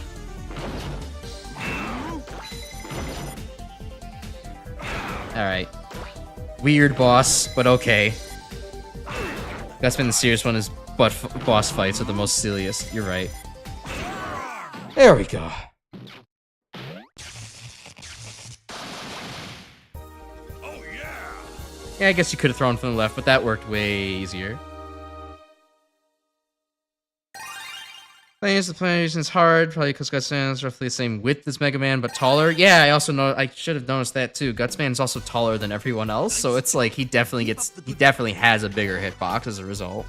Alright. Weird boss, but okay. That's been the serious one, is boss fights are the most silliest. You're right. There we go. Yeah, I guess you could have thrown from the left, but that worked way easier. Playing as the PlayStation is hard, probably because Gutsman is roughly the same width as Megaman, but taller. Yeah, I also know, I should have noticed that too. Gutsman is also taller than everyone else, so it's like he definitely has a bigger hitbox as a result.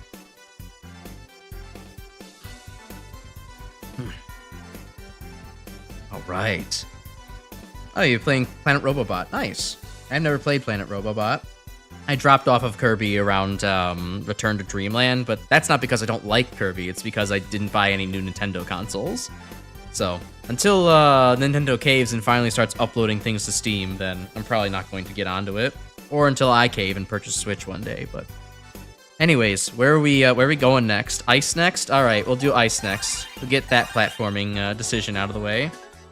All right. Oh, you're playing Planet Robobot. Nice. I've never played Planet Robobot. I dropped off of Kirby around Return to Dreamland, but that's not because I don't like Kirby, it's because I didn't buy any new Nintendo consoles. So, until Nintendo caves and finally starts uploading things to Steam, then I'm probably not going to get onto it. Or until I cave and purchase a Switch one day, but... Anyways, where are we going next? Ice next? Alright, we'll do Ice next. We'll get that platforming decision out of the way.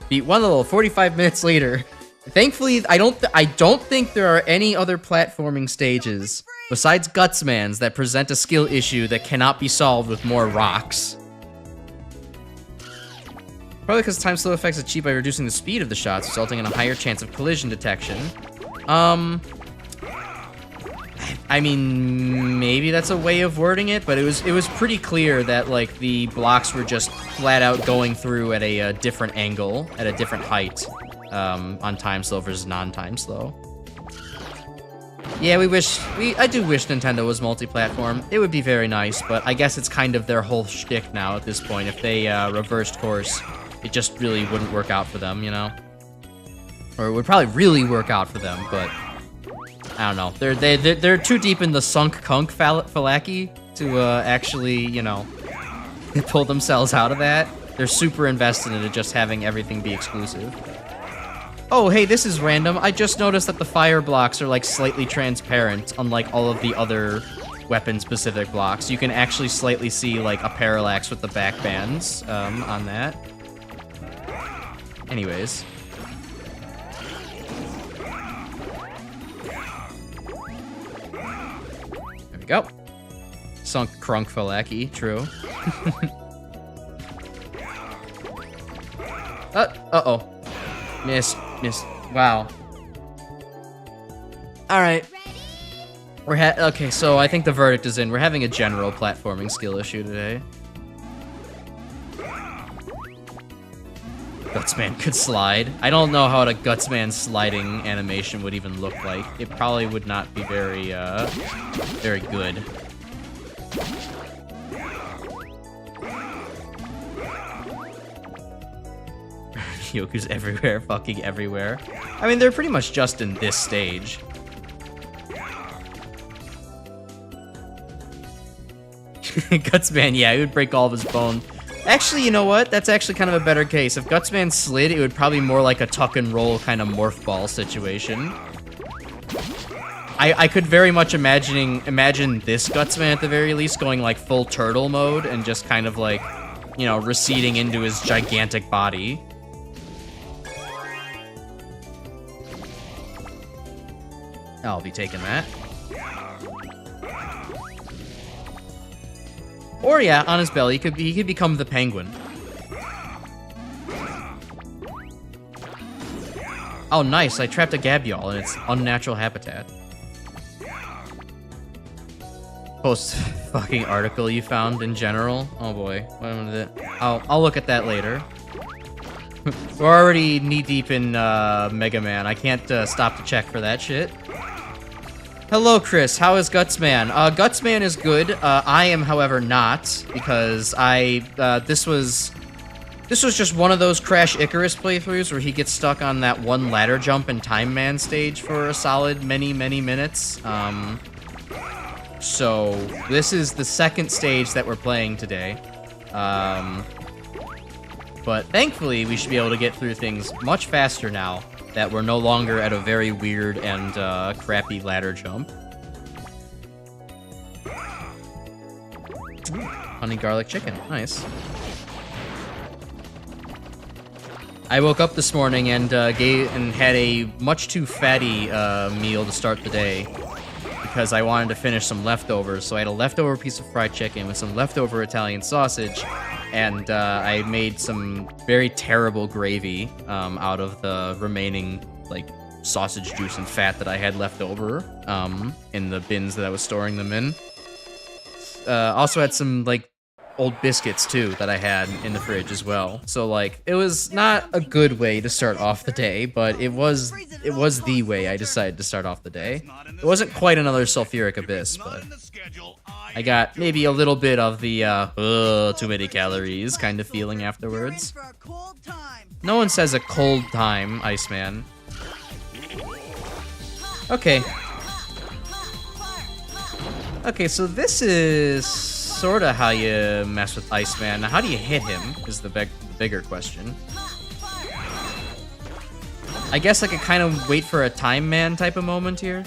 Beat one level 45 minutes later. Thankfully, I don't think there are any other platforming stages besides Gutsman's that present a skill issue that cannot be solved with more rocks. Probably because time slow effects achieved by reducing the speed of the shots, resulting in a higher chance of collision detection. I mean, maybe that's a way of wording it, but it was pretty clear that like the blocks were just flat out going through at a different angle, at a different height. On time slow versus non-time slow. Yeah, I do wish Nintendo was multi-platform. It would be very nice, but I guess it's kind of their whole shtick now at this point. If they reversed course, it just really wouldn't work out for them, you know? Or it would probably really work out for them, but I don't know. They're too deep in the sunk kunk fallacy to actually, you know, pull themselves out of that. They're super invested into just having everything be exclusive. Oh, hey, this is random. I just noticed that the fire blocks are, like, slightly transparent, unlike all of the other weapon-specific blocks. You can actually slightly see, like, a parallax with the back bands on that. Anyways. There we go. Sunk Krunk Falaki, true. Uh-oh. Miss. Wow. Alright. Okay, so I think the verdict is in. We're having a general platforming skill issue today. Gutsman could slide. I don't know how a Gutsman sliding animation would even look like. It probably would not be very good. Yoku's everywhere, fucking everywhere. I mean, they're pretty much just in this stage. Gutsman, yeah, he would break all of his bone. Actually, you know what? That's actually kind of a better case. If Gutsman slid, it would probably be more like a tuck and roll kind of morph ball situation. I could very much imagine this Gutsman at the very least going like full turtle mode and just kind of like, you know, receding into his gigantic body. I'll be taking that. Or yeah, on his belly, he could become the penguin. Oh, nice! I trapped a Gabiol in its unnatural habitat. Post fucking article you found in general. Oh boy, what am I gonna do? I'll look at that later. We're already knee deep in Megaman. I can't stop to check for that shit. Hello, Chris. How is Gutsman? Gutsman is good. I am, however, not, because this was just one of those Crash Icarus playthroughs where he gets stuck on that one ladder jump and Time Man stage for a solid many minutes. So this is the second stage that we're playing today. But thankfully, we should be able to get through things much faster now that we're no longer at a very weird and crappy ladder jump. Honey garlic chicken, nice. I woke up this morning and had a much too fatty meal to start the day because I wanted to finish some leftovers. So I had a leftover piece of fried chicken with some leftover Italian sausage, and I made some very terrible gravy out of the remaining like sausage juice and fat that I had left over in the bins that I was storing them in. Also had some like old biscuits too that I had in the fridge as well. So like it was not a good way to start off the day, but it was the way I decided to start off the day. It wasn't quite another sulfuric abyss, but I got maybe a little bit of the too many calories kind of feeling afterwards. No one says a cold time, Iceman. Okay. Okay, so this is sort of how you mess with Iceman. Now, how do you hit him is the bigger question. I guess I could kind of wait for a Time Man type of moment here.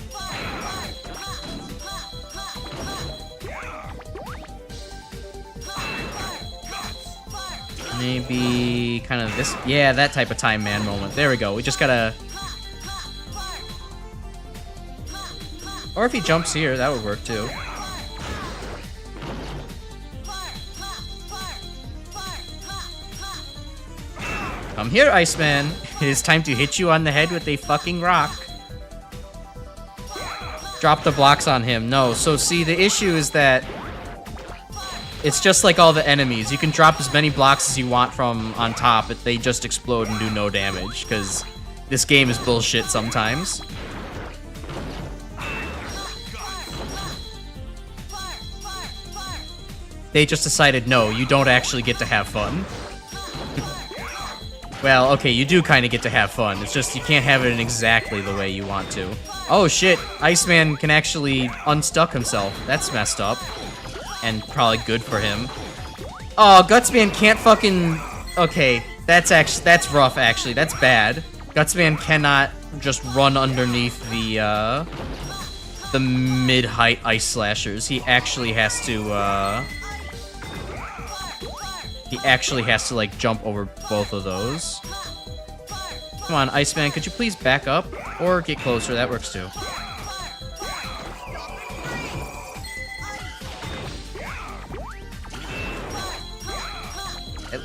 Maybe kind of this. Yeah, that type of Time Man moment. There we go. We just gotta... Or if he jumps here, that would work too. Come here, Iceman. It is time to hit you on the head with a fucking rock. Drop the blocks on him. No, so see, the issue is that it's just like all the enemies. You can drop as many blocks as you want from on top, but they just explode and do no damage, because this game is bullshit sometimes. They just decided, no, you don't actually get to have fun. Well, okay, you do kind of get to have fun. It's just you can't have it in exactly the way you want to. Oh, shit. Iceman can actually unstuck himself. That's messed up. And probably good for him. Oh, Gutsman can't fucking... Okay, that's rough, actually. That's bad. Gutsman cannot just run underneath the mid-height ice slashers. He actually has to, like, jump over both of those. Come on, Iceman, could you please back up? Or get closer, that works too.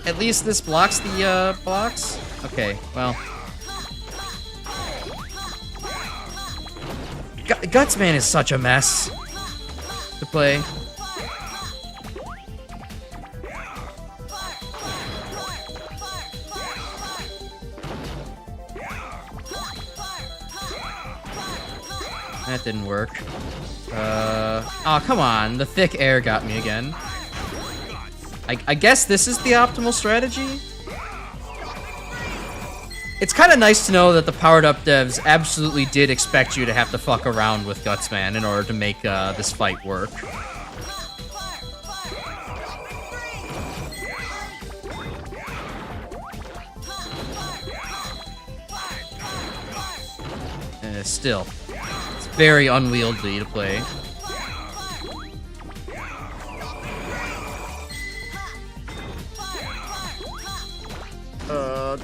At least this blocks the, blocks? Okay, well. Gutsman is such a mess to play. That didn't work. Oh, come on. The thick air got me again. I guess this is the optimal strategy? It's kind of nice to know that the powered-up devs absolutely did expect you to have to fuck around with Gutsman in order to make this fight work. Still, it's very unwieldy to play.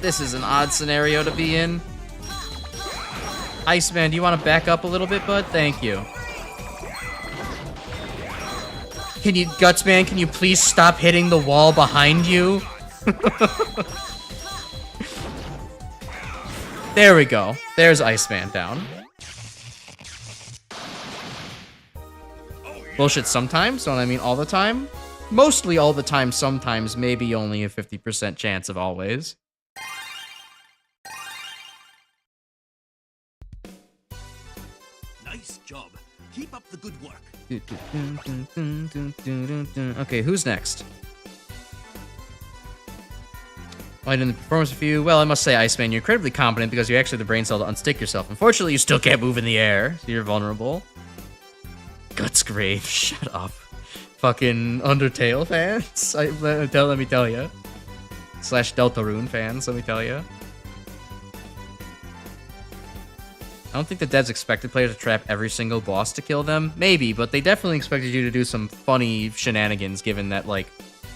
This is an odd scenario to be in. Iceman, do you want to back up a little bit, bud? Thank you. Can you, Gutsman, can you please stop hitting the wall behind you? There we go. There's Iceman down. Bullshit sometimes, don't I mean all the time? Mostly all the time, sometimes, maybe only a 50% chance of always. Nice job. Keep up the good work. Okay, who's next? Light in the performance review. Well, I must say, Iceman, you're incredibly competent because you actually have the brain cell to unstick yourself. Unfortunately, you still can't move in the air, so you're vulnerable. Guts grave. Shut up. Fucking Undertale fans. Let me tell you. / Deltarune fans, let me tell you. I don't think the devs expected players to trap every single boss to kill them. Maybe, but they definitely expected you to do some funny shenanigans, given that, like,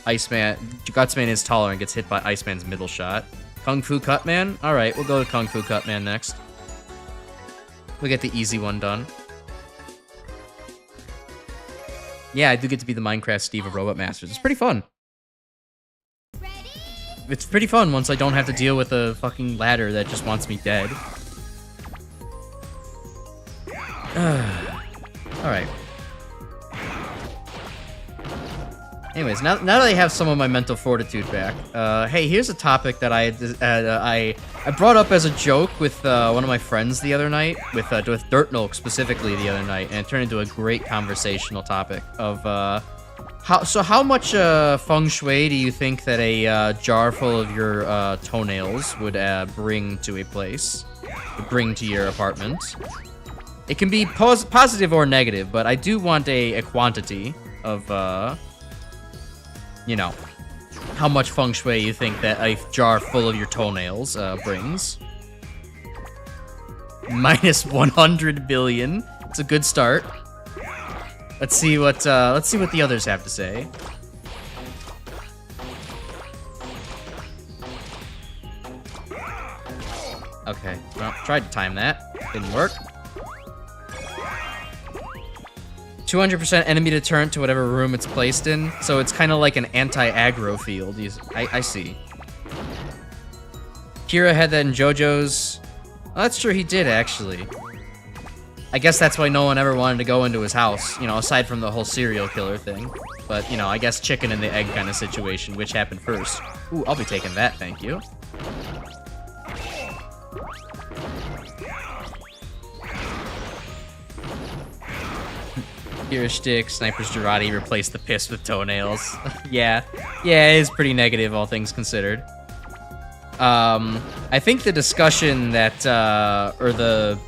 Gutsman is taller and gets hit by Iceman's middle shot. Kung Fu Cutman? Alright, we'll go to Kung Fu Cutman next. We'll get the easy one done. Yeah, I do get to be the Minecraft Steve of Robot Masters. It's pretty fun. It's pretty fun once I don't have to deal with a fucking ladder that just wants me dead. Alright. Anyways, now that I have some of my mental fortitude back, hey, here's a topic that I brought up as a joke with one of my friends the other night, with Dirt Nulk specifically the other night, and it turned into a great conversational topic of how much feng shui do you think that a jar full of your toenails would bring to a place, bring to your apartment? It can be positive or negative, but I do want a quantity of, you know, how much feng shui you think that a jar full of your toenails brings. Minus 100 billion. It's a good start. Let's see what the others have to say. Okay, well, tried to time that. Didn't work. 200% enemy deterrent to whatever room it's placed in, so it's kind of like an anti-aggro field. I see. Kira had that in JoJo's. Oh, that's true, he did, actually. I guess that's why no one ever wanted to go into his house, you know, aside from the whole serial killer thing. But, you know, I guess chicken and the egg kind of situation, which happened first. Ooh, I'll be taking that, thank you. Kira stick, Sniper's Girardi replaced the piss with toenails. Yeah, it is pretty negative, all things considered. I think the discussion that, or the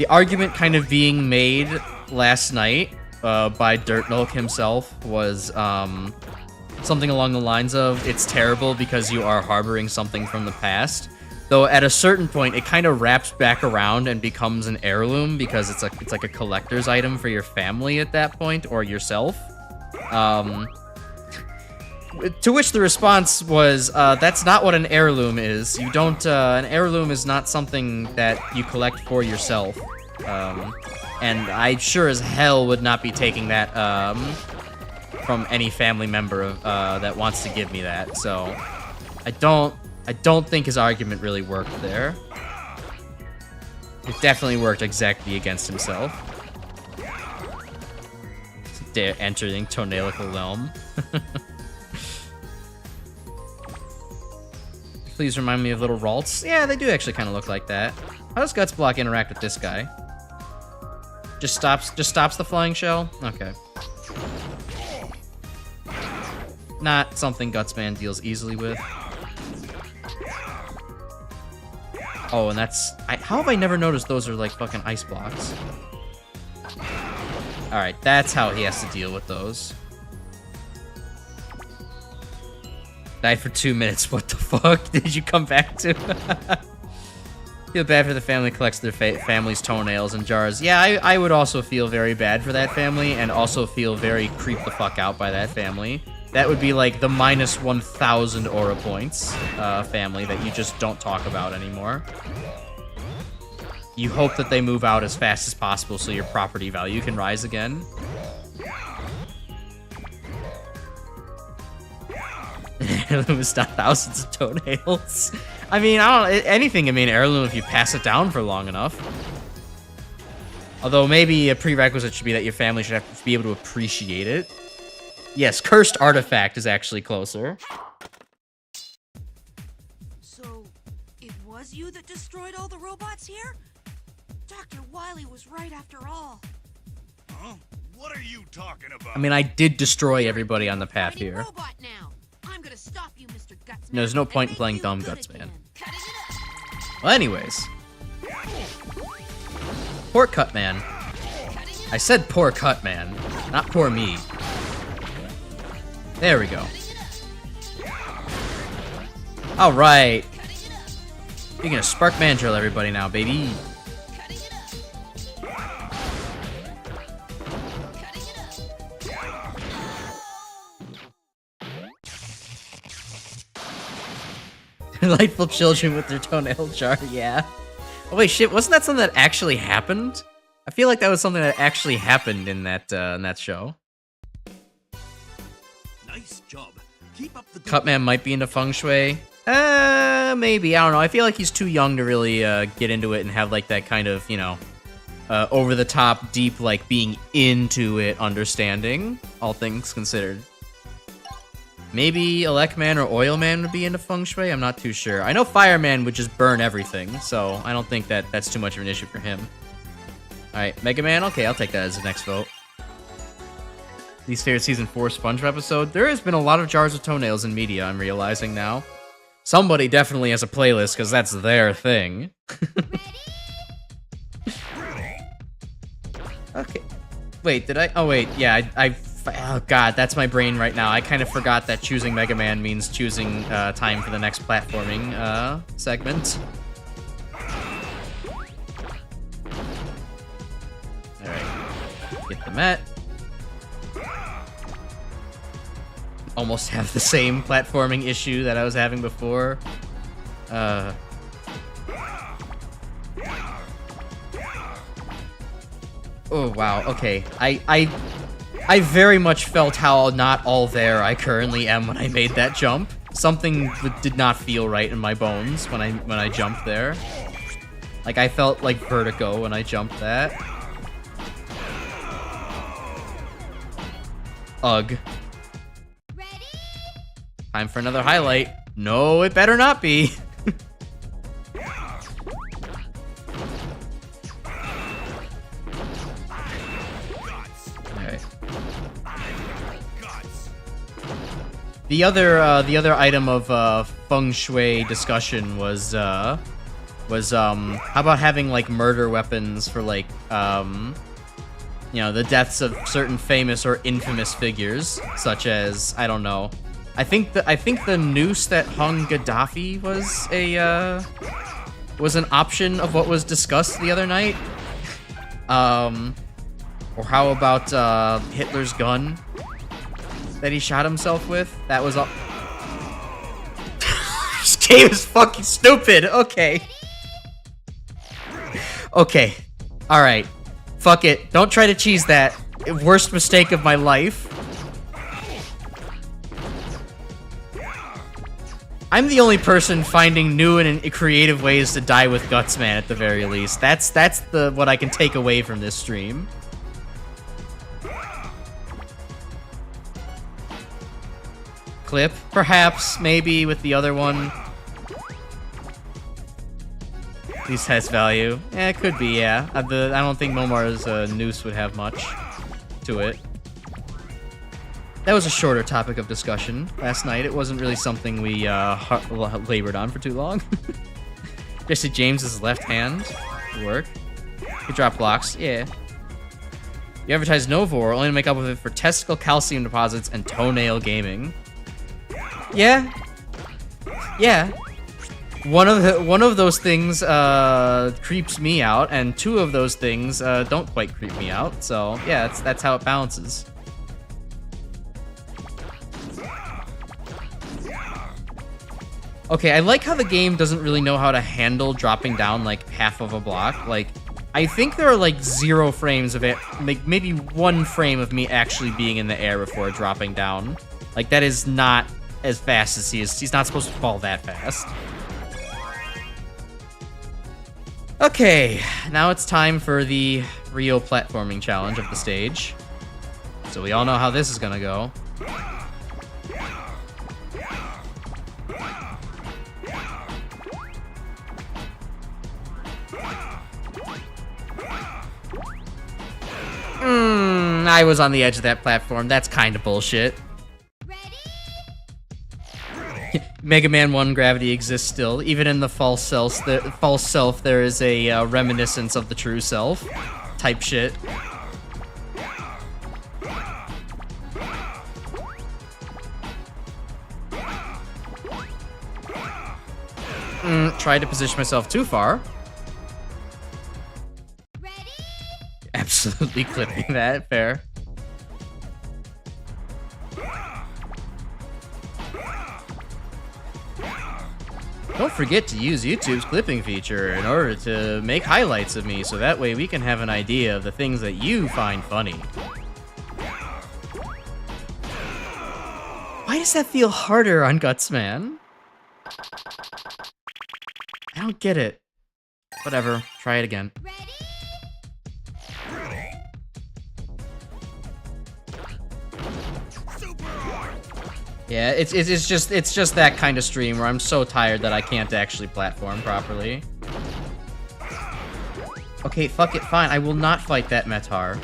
argument kind of being made last night by Dirt Nulk himself was something along the lines of, it's terrible because you are harboring something from the past. Though at a certain point, it kind of wraps back around and becomes an heirloom because it's like a collector's item for your family at that point, or yourself. To which the response was, that's not what an heirloom is. You don't, an heirloom is not something that you collect for yourself. And I sure as hell would not be taking that, from any family member that wants to give me that. So, I don't think his argument really worked there. It definitely worked exactly against himself. Entering toenailical realm. Please remind me of little Ralts. Yeah, they do actually kind of look like that. How does Guts Block interact with this guy? Just stops the flying shell? Okay. Not something Gutsman deals easily with. Oh, and that's... how have I never noticed those are like fucking ice blocks? Alright, that's how he has to deal with those. Died for 2 minutes. What the fuck did you come back to? Feel bad for the family collects their family's toenails in jars. Yeah, I would also feel very bad for that family, and also feel very creeped the fuck out by that family. That would be like the minus 1,000 aura points family that you just don't talk about anymore. You hope that they move out as fast as possible so your property value can rise again. Heirloom is not thousands of toenails. I mean, anything can be an heirloom if you pass it down for long enough. Although maybe a prerequisite should be that your family should have to be able to appreciate it. Yes, cursed artifact is actually closer. So, it was you that destroyed all the robots here? Wily was right after all. Huh? What are you talking about? I mean, I did destroy everybody on the path Fighting here. robot now. I'm gonna stop you, Mr. Gutsman. There's no point in and playing make dumb you good Guts, man. again. Cutting it up. Well, anyways. Poor Cut Man. I said poor Cut Man, not poor me. There we go. Alright. You're gonna Spark Mandrill everybody now, baby. Delightful children with their toenail jar, yeah. Oh wait, shit, wasn't that something that actually happened? I feel like that was something that actually happened in that show. Nice job. Keep up the good Cutman might be into feng shui. Maybe, I don't know. I feel like he's too young to really get into it and have like that kind of, you know, over the top, deep, like being into it understanding, all things considered. Maybe Elecman or Oilman would be into feng shui. I'm not too sure. I know Fireman would just burn everything, so I don't think that that's too much of an issue for him. All right, Megaman. Okay, I'll take that as the next vote. Least favorite season 4 SpongeBob episode. There has been a lot of jars of toenails in media. I'm realizing now. Somebody definitely has a playlist because that's their thing. Okay. Wait, did I? Oh wait, yeah. Oh god, that's my brain right now. I kind of forgot that choosing Mega Man means choosing time for the next platforming segment. Alright. Get the Met. Almost have the same platforming issue that I was having before. Oh wow, okay. I very much felt how not all there I currently am when I made that jump. Something did not feel right in my bones when I jumped there. Like I felt like vertigo when I jumped that. Ugh. Time for another highlight. No, it better not be. The other item of feng shui discussion was how about having like murder weapons for like you know, the deaths of certain famous or infamous figures, such as, I don't know. I think the noose that hung Gaddafi was an option of what was discussed the other night. Or how about Hitler's gun that he shot himself with? That was all. This game is fucking stupid. Okay. Okay. All right. Fuck it. Don't try to cheese that. Worst mistake of my life. I'm the only person finding new and creative ways to die with Gutsman at the very least. That's what I can take away from this stream. Clip, perhaps, maybe, with the other one. At least has value. Yeah, it could be, yeah. I don't think Momar's noose would have much to it. That was a shorter topic of discussion last night. It wasn't really something we labored on for too long. Jesse James's left hand would work. He drop blocks, yeah. You advertise Novor only to make up with it for testicle calcium deposits and toenail gaming. Yeah. Yeah. One of those things creeps me out, and two of those things don't quite creep me out. So yeah, that's how it balances. Okay, I like how the game doesn't really know how to handle dropping down like half of a block. Like, I think there are like 0 frames of it, maybe 1 frame of me actually being in the air before dropping down. Like, that is not as fast as he is. He's not supposed to fall that fast. Okay, now it's time for the Rio platforming challenge of the stage. So we all know how this is gonna go. I was on the edge of that platform. That's kind of bullshit. Megaman 1 gravity exists still. Even in the false self, there is a reminiscence of the true self. Type shit. Tried to position myself too far. Absolutely clipping that. Fair. Don't forget to use YouTube's clipping feature in order to make highlights of me, so that way we can have an idea of the things that you find funny. Why does that feel harder on Gutsman? I don't get it. Whatever, try it again. Yeah, it's just that kind of stream where I'm so tired that I can't actually platform properly. Okay, fuck it, fine. I will not fight that Metar.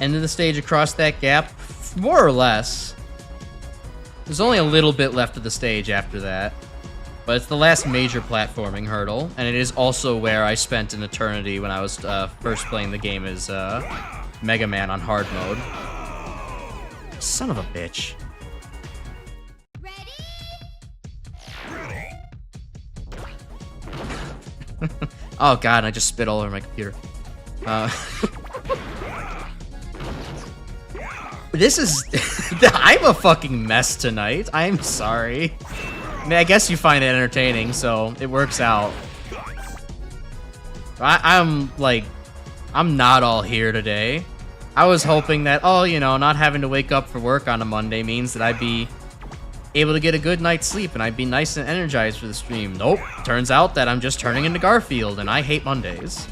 End of the stage across that gap, more or less. There's only a little bit left of the stage after that. But it's the last major platforming hurdle, and it is also where I spent an eternity when I was first playing the game as Megaman on hard mode. Son of a bitch. Oh god, I just spit all over my computer. This is... I'm a fucking mess tonight. I'm sorry. I mean, I guess you find it entertaining, so it works out. I'm not all here today. I was hoping that, oh, you know, not having to wake up for work on a Monday means that I'd be able to get a good night's sleep and I'd be nice and energized for the stream. Nope. Turns out that I'm just turning into Garfield and I hate Mondays.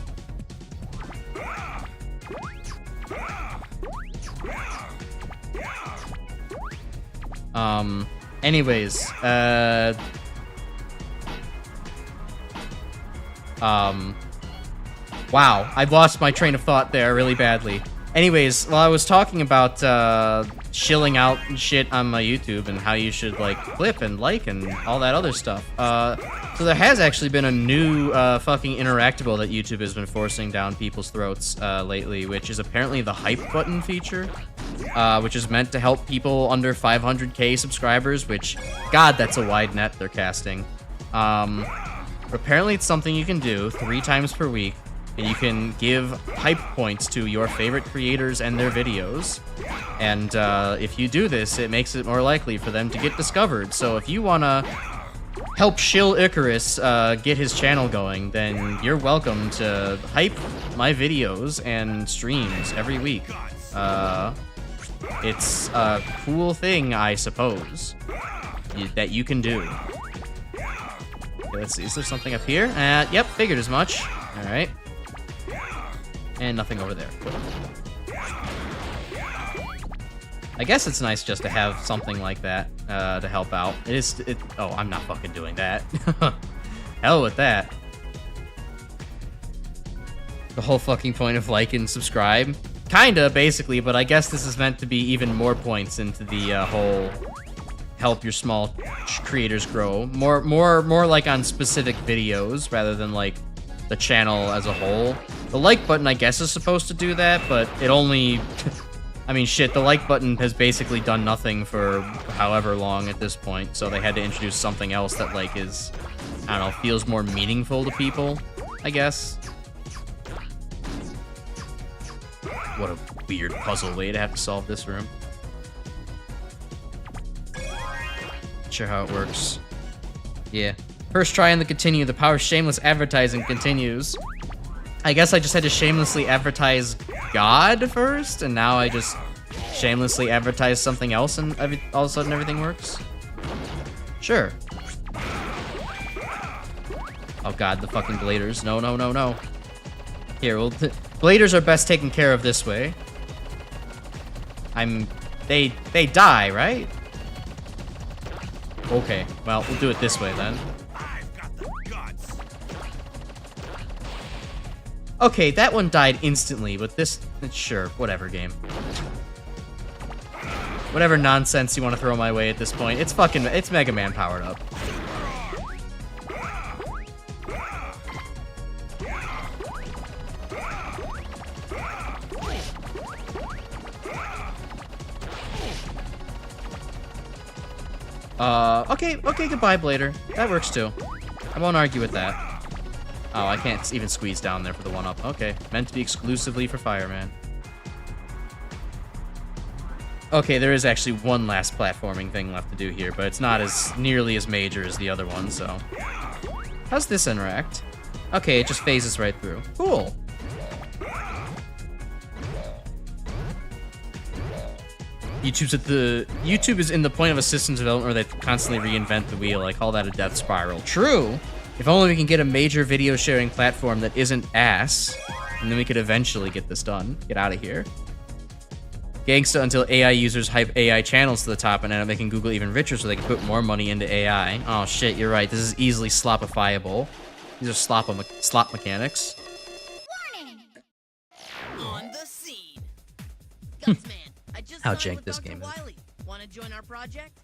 Anyways, wow, I lost my train of thought there really badly. Anyways, while I was talking about, chilling out and shit on my YouTube and how you should, like, clip and like and all that other stuff, so there has actually been a new, fucking interactable that YouTube has been forcing down people's throats, lately, which is apparently the hype button feature. Which is meant to help people under 500k subscribers, which, god, that's a wide net they're casting. Apparently it's something you can do 3 times per week, and you can give hype points to your favorite creators and their videos. And if you do this, it makes it more likely for them to get discovered. So if you want to help shill Icarus get his channel going, then you're welcome to hype my videos and streams every week. It's a cool thing, I suppose, that you can do. Okay, let's see, is there something up here? Yep, figured as much. Alright. And nothing over there. Cool. I guess it's nice just to have something like that to help out. Oh, I'm not fucking doing that. Hell with that. The whole fucking point of like and subscribe. Kinda, basically, but I guess this is meant to be even more points into the whole help your small creators grow. More like on specific videos rather than like the channel as a whole. The like button, I guess, is supposed to do that, but it only... I mean, shit, the like button has basically done nothing for however long at this point, so they had to introduce something else that, like, is, I don't know, feels more meaningful to people, I guess. What a weird puzzle way to have to solve this room. Not sure how it works. Yeah. First try on the continue. The power of shameless advertising continues. I guess I just had to shamelessly advertise God first, and now I just shamelessly advertise something else, and all of a sudden everything works? Sure. Oh god, the fucking bladers. No, no, no, no. Here, well, bladers are best taken care of this way. They die, right? Okay, well, we'll do it this way then. I've got the guts. Okay, that one died instantly, but this... Sure, whatever, game. Whatever nonsense you want to throw my way at this point. It's Megaman powered up. Okay, goodbye, Blader. That works too. I won't argue with that. Oh, I can't even squeeze down there for the one-up. Okay, meant to be exclusively for Fireman. Okay, there is actually one last platforming thing left to do here, but it's not as nearly as major as the other one, so... How's this interact? Okay, it just phases right through. Cool. YouTube is in the point of a systems development where they constantly reinvent the wheel. I call that a death spiral. True. If only we can get a major video sharing platform that isn't ass, and then we could eventually get this done. Get out of here. Gangsta until AI users hype AI channels to the top and end up making Google even richer so they can put more money into AI. Oh shit, you're right. This is easily slopifiable. These are slop mechanics. Warning! On the scene. Gutsman, I just How signed jank with this Dr. game is. Wiley. Want to join our project?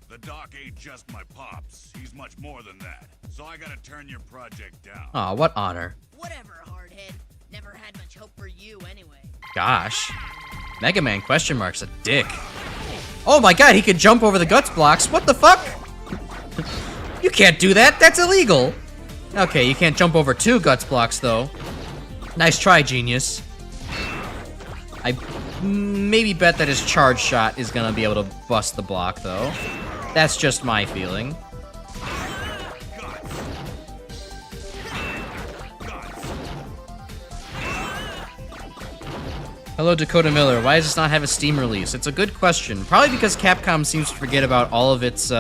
The doc ain't just my pops. He's much more than that. So I gotta turn your project down. Aw, what honor. Whatever, hardhead. Never had much hope for you anyway. Gosh. Megaman question mark's a dick. Oh my god, he could jump over the guts blocks. What the fuck? You can't do that. That's illegal. Okay, you can't jump over 2 guts blocks, though. Nice try, genius. I maybe bet that his charge shot is gonna be able to bust the block, though. That's just my feeling. Hello, Dakota Miller. Why does this not have a Steam release? It's a good question. Probably because Capcom seems to forget about all of its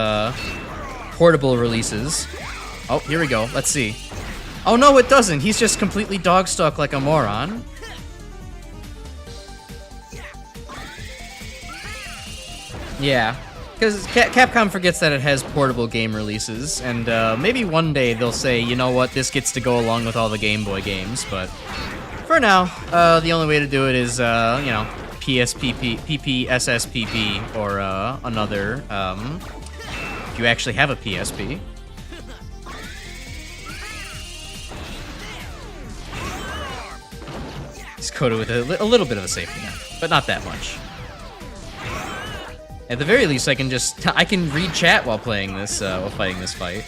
portable releases. Oh, here we go. Let's see. Oh, no, it doesn't. He's just completely dog-stuck like a moron. Yeah, because Capcom forgets that it has portable game releases, and maybe one day they'll say, you know what, this gets to go along with all the Game Boy games, but for now, the only way to do it is, you know, PSPP, PPSSPP, or another, if you actually have a PSP. He's coated with a little bit of a safety net, but not that much. At the very least, I can read chat while playing this, while fighting this fight.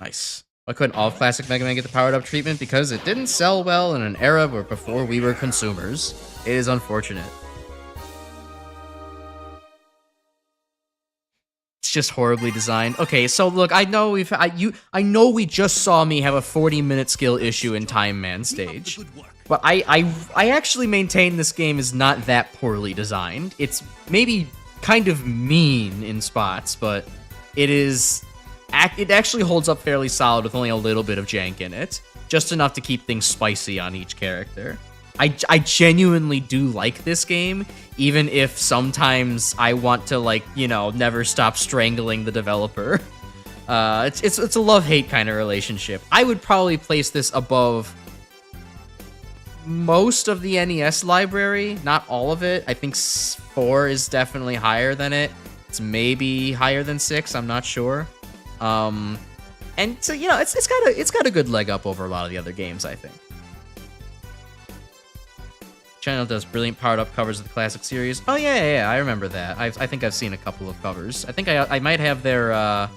Nice. Why couldn't all classic Mega Man get the powered up treatment? Because it didn't sell well in an era where before we were consumers. It is unfortunate. It's just horribly designed. Okay, so look, I know I know we just saw me have a 40-minute skill issue in Time Man stage. But I actually maintain this game is not that poorly designed. It's maybe kind of mean in spots, but it actually holds up fairly solid with only a little bit of jank in it. Just enough to keep things spicy on each character. I genuinely do like this game, even if sometimes I want to, like, you know, never stop strangling the developer. It's a love-hate kind of relationship. I would probably place this above most of the NES library, not all of it. I think 4 is definitely higher than it. It's maybe higher than 6, I'm not sure. And so, you know, it's got a good leg up over a lot of the other games, I think. Channel does brilliant powered up covers of the classic series. Oh yeah, I remember that. I think I've seen a couple of covers. I think I might have their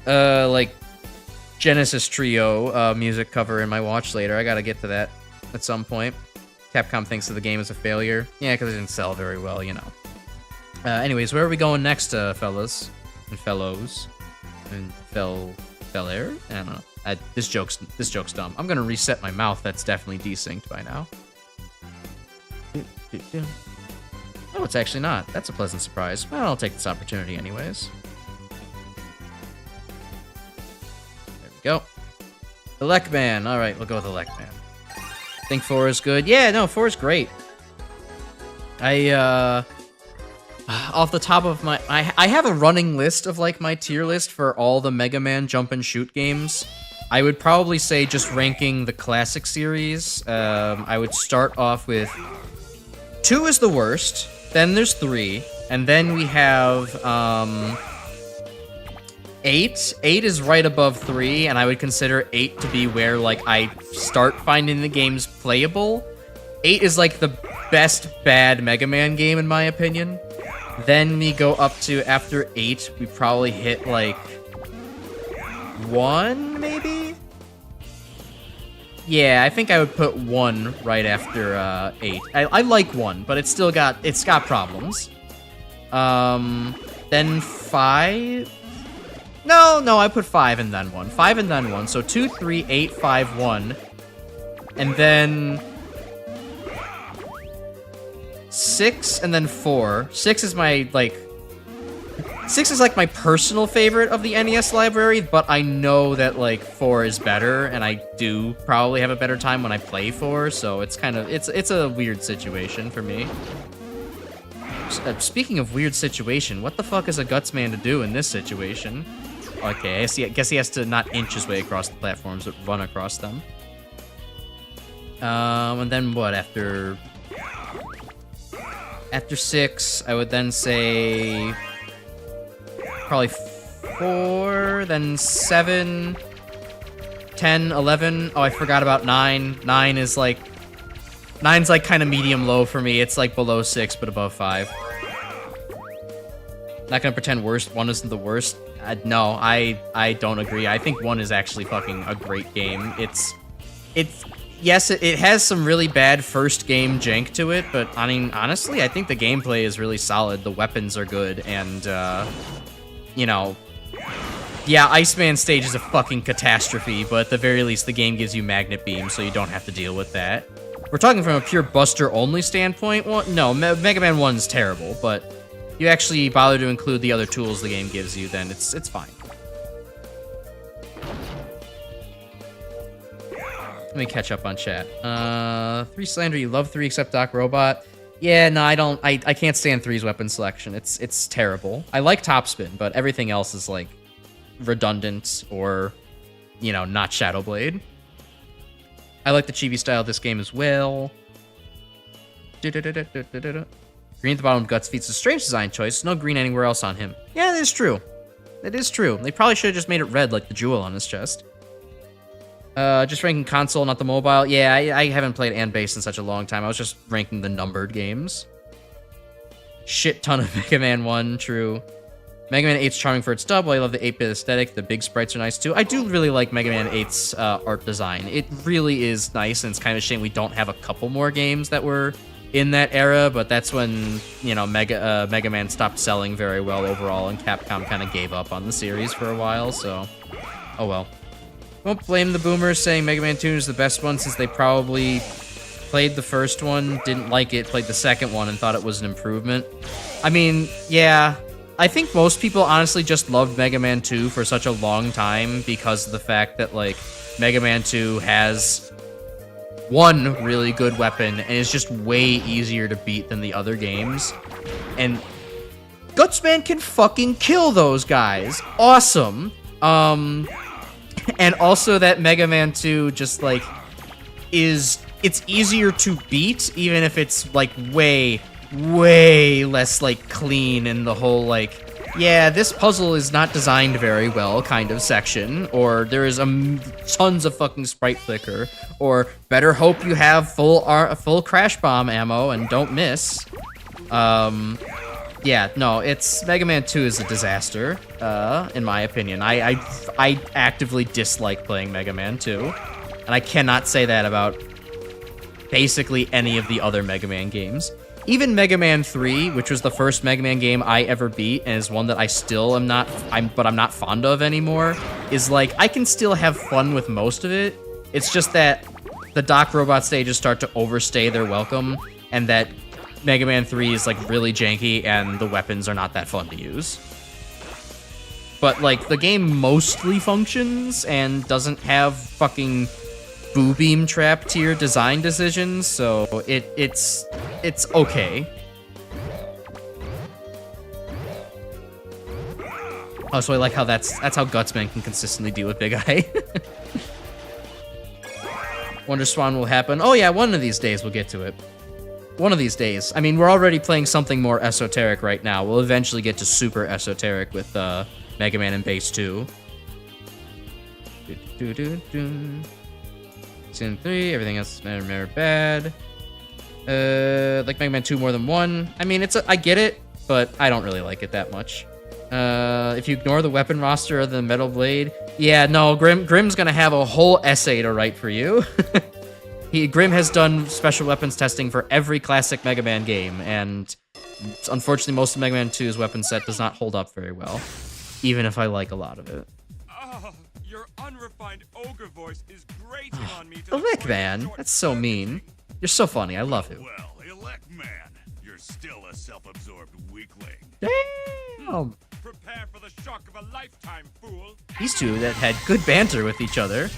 like Genesis Trio music cover in my watch later. I gotta get to that at some point. Capcom thinks that the game is a failure. Yeah, because it didn't sell very well, you know. Anyways, where are we going next, fellas and fellows and feller? I don't know. This joke's dumb. I'm gonna reset my mouth. That's definitely desynced by now. Oh, it's actually not. That's a pleasant surprise. Well, I'll take this opportunity anyways. There we go. The Megaman. All right, we'll go with the Megaman. Think 4 is good. Yeah, no, 4 is great. I Off the top of my... I have a running list of, like, my tier list for all the Mega Man jump and shoot games. I would probably say just ranking the classic series. I would start off with... 2 is the worst, then there's 3, and then we have, 8. 8 is right above 3, and I would consider 8 to be where, like, I start finding the games playable. 8 is, like, the best bad Mega Man game, in my opinion. Then we go up to, after 8, we probably hit, like, 1, maybe? Yeah, I think I would put 1 right after, 8. I like 1, but it's got problems. Then 5... No, I put 5 and then 1. 5 and then 1, so 2, 3, 8, 5, 1. And then... 6 and then 4. 6 is my, like... 6 is, like, my personal favorite of the NES library, but I know that, like, 4 is better, and I do probably have a better time when I play 4, so it's kind of... It's a weird situation for me. Speaking of weird situation, what the fuck is a Gutsman to do in this situation? Okay, I guess he has to not inch his way across the platforms, but run across them. And then what, after 6, I would then say probably 4, then 7, 10, 11. Oh, I forgot about 9. 9's like kind of medium low for me. It's like below 6, but above 5. Not gonna pretend 1 isn't the worst. No, I don't agree. I think 1 is actually fucking a great game. Yes, it has some really bad first game jank to it, but I mean, honestly, I think the gameplay is really solid. The weapons are good, and, you know, yeah, Iceman stage is a fucking catastrophe, but at the very least, the game gives you Magnet Beam, so you don't have to deal with that. We're talking from a pure Buster-only standpoint. Well, no, Mega Man 1's terrible, but you actually bother to include the other tools the game gives you, then it's fine. Let me catch up on chat. 3 Slander, you love 3 except Doc Robot. Yeah, no, I don't. I can't stand 3's weapon selection. It's terrible. I like Topspin, but everything else is, like, redundant or, you know, not Shadow Blade. I like the chibi style of this game as well. Green at the bottom of Guts Feet's a strange design choice. No green anywhere else on him. Yeah, that is true. That is true. They probably should have just made it red like the jewel on his chest. Just ranking console, not the mobile. Yeah, I haven't played and base in such a long time. I was just ranking the numbered games. Shit ton of Mega Man 1, true. Mega Man 8's charming for its dub. While I love the 8-bit aesthetic, the big sprites are nice too. I do really like Mega Man 8's art design. It really is nice, and it's kind of a shame we don't have a couple more games that were in that era, but that's when, you know, Mega Man stopped selling very well overall, and Capcom kind of gave up on the series for a while, so oh well. Won't blame the boomers saying Mega Man 2 is the best one, since they probably played the first one, didn't like it, played the second one, and thought it was an improvement. I mean, yeah, I think most people honestly just loved Mega Man 2 for such a long time because of the fact that, like, Mega Man 2 has one really good weapon and is just way easier to beat than the other games. And Gutsman can fucking kill those guys. Awesome. And also that Mega Man 2 just, like, it's easier to beat, even if it's, like, way less, like, clean in the whole, like, yeah, this puzzle is not designed very well kind of section, or there is tons of fucking sprite flicker, or better hope you have full crash bomb ammo and don't miss. Yeah, no, Mega Man 2 is a disaster, in my opinion. I actively dislike playing Mega Man 2, and I cannot say that about basically any of the other Mega Man games. Even Mega Man 3, which was the first Mega Man game I ever beat, and is one that I still am not, but I'm not fond of anymore, is like, I can still have fun with most of it. It's just that the Doc Robot stages start to overstay their welcome, and that Mega Man 3 is, like, really janky, and the weapons are not that fun to use. But, like, the game mostly functions, and doesn't have fucking Boo Beam Trap tier design decisions, so it's okay. Oh, so I like how that's how Gutsman can consistently deal with Big Eye. Wonder Swan will happen. Oh yeah, one of these days we'll get to it. One of these days. I mean, we're already playing something more esoteric right now. We'll eventually get to super esoteric with Mega Man and Base 2. Season 3, everything else is bad. Like Mega Man 2 more than 1. I mean, I get it, but I don't really like it that much. If you ignore the weapon roster of the Metal Blade, yeah, no, Grim's gonna have a whole essay to write for you. Grim has done special weapons testing for every classic Mega Man game, and unfortunately most of Mega Man 2's weapon set does not hold up very well, even if I like a lot of it. Your unrefined ogre voice is grating on me to The Lick Man, that's so mean. You're so funny, I love you. Well, Elect Man, you're still a self-absorbed weakling. Damn! Prepare for the shock of a lifetime, fool. These two that had good banter with each other.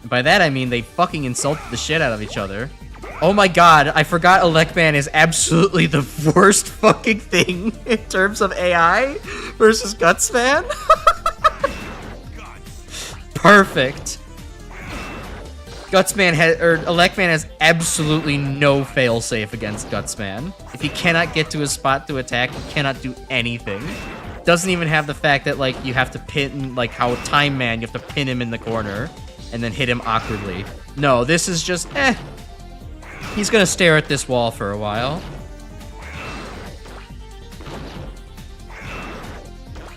And by that I mean they fucking insulted the shit out of each other. Oh my god, I forgot Elect Man is absolutely the worst fucking thing in terms of AI versus Gutsman. Perfect. Elect Man has absolutely no failsafe against Gutsman. If he cannot get to his spot to attack, he cannot do anything. Doesn't even have the fact that, like, you have to pin, like, how Time Man, you have to pin him in the corner and then hit him awkwardly. No, this is just, He's gonna stare at this wall for a while.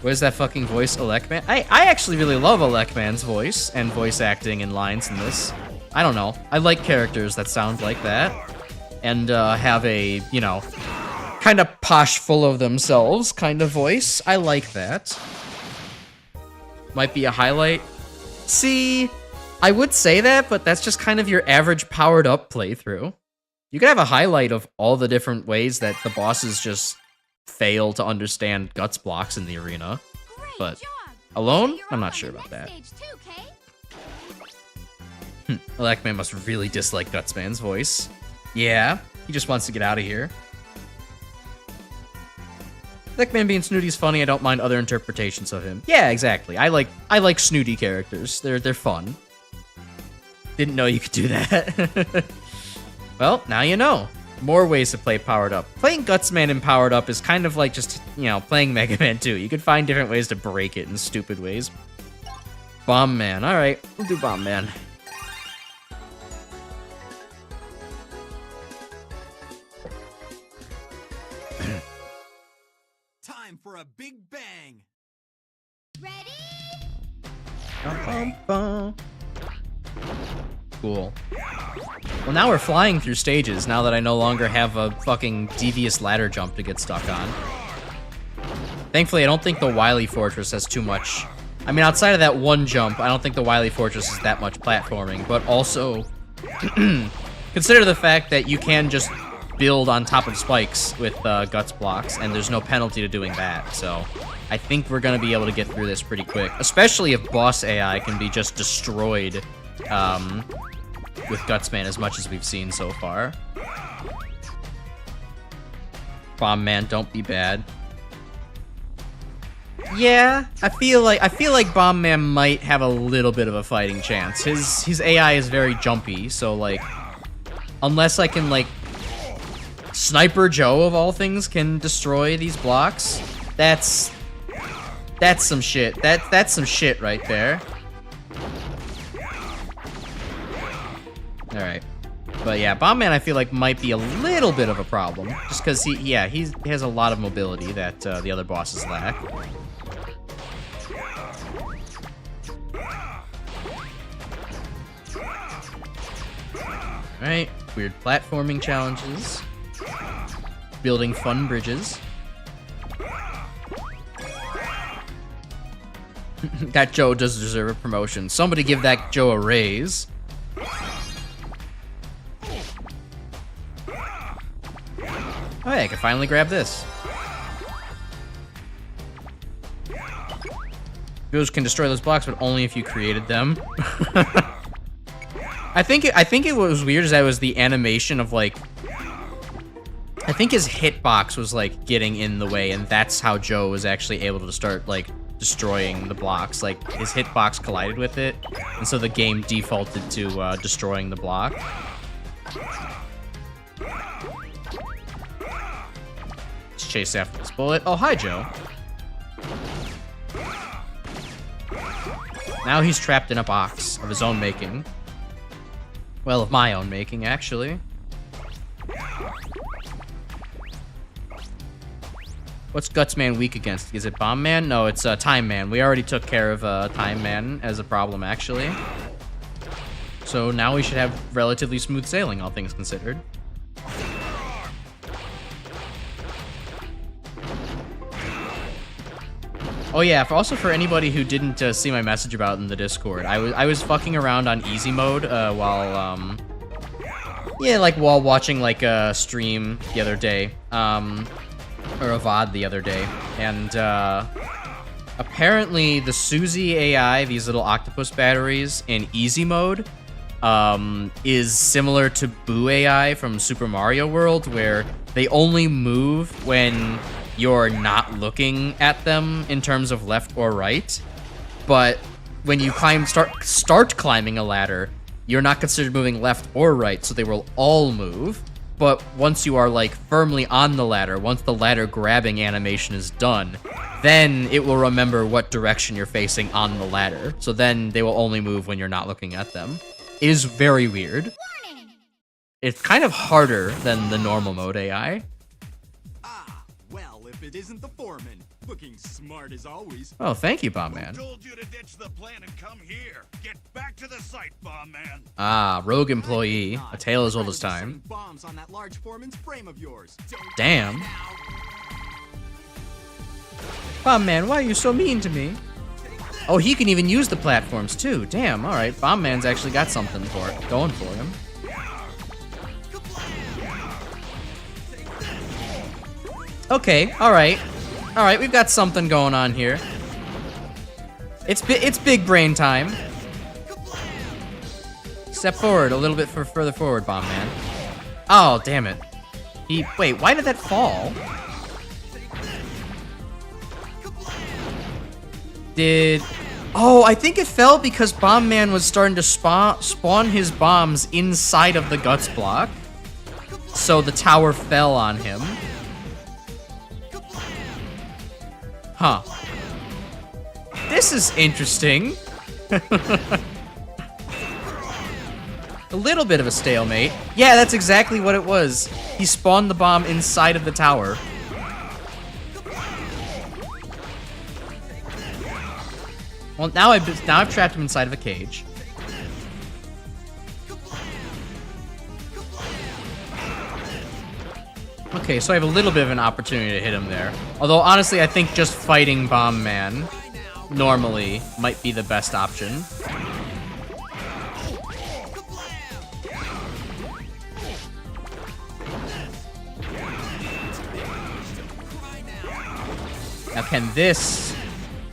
Where's that fucking voice, Elect Man? I actually really love Elect Man's voice and voice acting and lines in this. I don't know. I like characters that sound like that and have a, you know, kind of posh, full of themselves kind of voice. I like that. Might be a highlight. See, I would say that, but that's just kind of your average powered up playthrough. You could have a highlight of all the different ways that the bosses just fail to understand Guts blocks in the arena. But alone, I'm not sure about that. Elect Man must really dislike Gutsman's voice. Yeah, he just wants to get out of here. Elect Man being snooty's funny. I don't mind other interpretations of him. Yeah, exactly. I like snooty characters. They're fun. Didn't know you could do that. Well, now you know. More ways to play Powered Up. Playing Gutsman in Powered Up is kind of like just, you know, playing Mega Man 2. You could find different ways to break it in stupid ways. Bomb Man. Alright, we'll do Bomb Man. Time for a big bang. Ready? Bum, bum, bum. Cool. Well, now we're flying through stages, now that I no longer have a fucking devious ladder jump to get stuck on. Thankfully, I don't think the Wily Fortress has too much. I mean, outside of that one jump, I don't think the Wily Fortress is that much platforming, but also consider the fact that you can just build on top of spikes with Guts blocks, and there's no penalty to doing that, so I think we're gonna be able to get through this pretty quick, especially if boss AI can be just destroyed with Gutsman as much as we've seen so far. Bomb Man, don't be bad. Yeah, I feel like Bomb Man might have a little bit of a fighting chance. His AI is very jumpy, so like unless I can like Sniper Joe of all things can destroy these blocks, that's some shit. That's some shit right there. Alright. But yeah, Bomb Man I feel like might be a little bit of a problem. Just because he has a lot of mobility that the other bosses lack. Alright, weird platforming challenges. Building fun bridges. That Joe does deserve a promotion. Somebody give that Joe a raise. Oh yeah, I can finally grab this. Heroes can destroy those blocks, but only if you created them. I think it was weird as that was the animation of like, I think his hitbox was like getting in the way, and that's how Joe was actually able to start like destroying the blocks. Like, his hitbox collided with it, and so the game defaulted to destroying the block. Let's chase after this bullet. Oh, hi, Joe. Now he's trapped in a box of his own making. Well, of my own making, actually. What's Guts Man weak against? Is it Bomb Man? No, it's Time Man. We already took care of Time Man as a problem, actually. So now we should have relatively smooth sailing, all things considered. Oh yeah, also for anybody who didn't see my message about in the Discord, I was fucking around on easy mode while while watching like a stream the other day, or a VOD the other day, and apparently the Suzy AI, these little octopus batteries in easy mode, is similar to Boo AI from Super Mario World, where they only move when you're not looking at them in terms of left or right, but when you start climbing a ladder, you're not considered moving left or right, so they will all move. But once you are like firmly on the ladder, once the ladder grabbing animation is done, then it will remember what direction you're facing on the ladder. So then they will only move when you're not looking at them. It is very weird. It's kind of harder than the normal mode AI. Well, if it isn't the foreman, looking smart as always. Oh, thank you, Bomb Man. Who told you to ditch the plan and come here? Get back to the site, Bomb Man. Ah, rogue employee. A tale as old as time. Bombs on that large foreman's frame of yours. Damn. Bomb Man, why are you so mean to me? Oh, he can even use the platforms too. Damn, alright. Bomb Man's actually got something going for him. Okay, alright. Alright, we've got something going on here. It's big brain time. Step forward a little bit further forward, Bomb Man. Oh, damn it. Wait, why did that fall? Oh, I think it fell because Bomb Man was starting to spawn his bombs inside of the Guts block. So the tower fell on him. Huh. This is interesting. A little bit of a stalemate. Yeah, that's exactly what it was. He spawned the bomb inside of the tower. Well, now I've trapped him inside of a cage. Okay, so I have a little bit of an opportunity to hit him there. Although, honestly, I think just fighting Bomb Man normally might be the best option. Now, can this...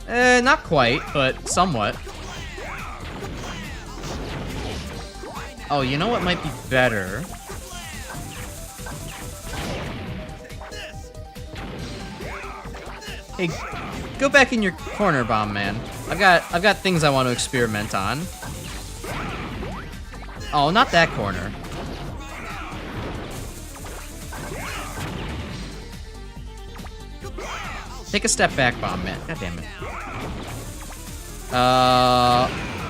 not quite, but somewhat. Oh, you know what might be better? Hey, go back in your corner, Bomb Man. I've got things I want to experiment on. Oh, not that corner. Take a step back, Bomb Man. God damn it.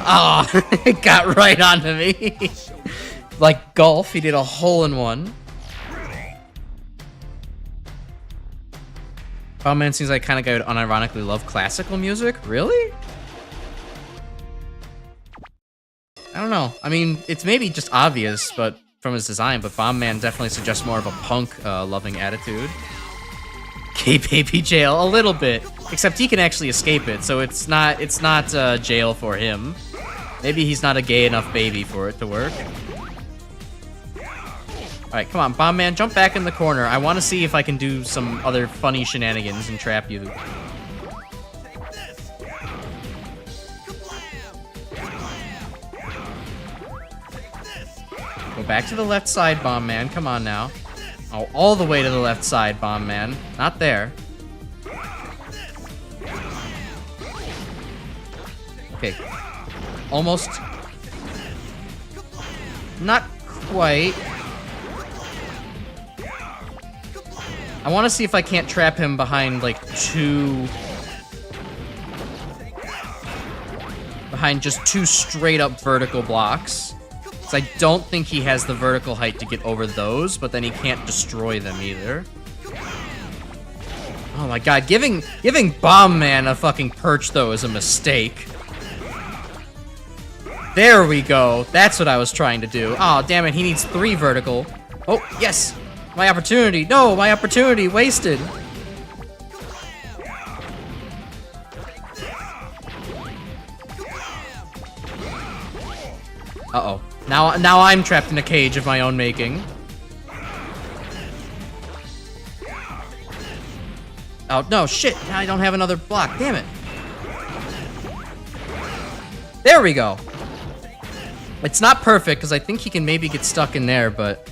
Oh, it got right onto me. Like golf, he did a hole-in-one. Bomb Man seems like kind of guy who would unironically love classical music. Really? I don't know. I mean, it's maybe just obvious, but from his design. But Bomb Man definitely suggests more of a punk-loving attitude. K-baby jail, a little bit. Except he can actually escape it, so it's not jail for him. Maybe he's not a gay enough baby for it to work. Alright, come on, Bomb Man, jump back in the corner. I want to see if I can do some other funny shenanigans and trap you. Go back to the left side, Bomb Man. Come on now. Oh, all the way to the left side, Bomb Man. Not there. Okay. Almost. Not quite. I want to see if I can't trap him behind, like, behind just two straight-up vertical blocks. Because I don't think he has the vertical height to get over those, but then he can't destroy them either. Oh my god, giving Bomb Man a fucking perch, though, is a mistake. There we go. That's what I was trying to do. Oh, damn it, he needs 3 vertical. Oh, yes! My opportunity! No, my opportunity wasted! Uh-oh. Now I'm trapped in a cage of my own making. Oh, no, shit! Now I don't have another block. Damn it. There we go. It's not perfect, because I think he can maybe get stuck in there, but...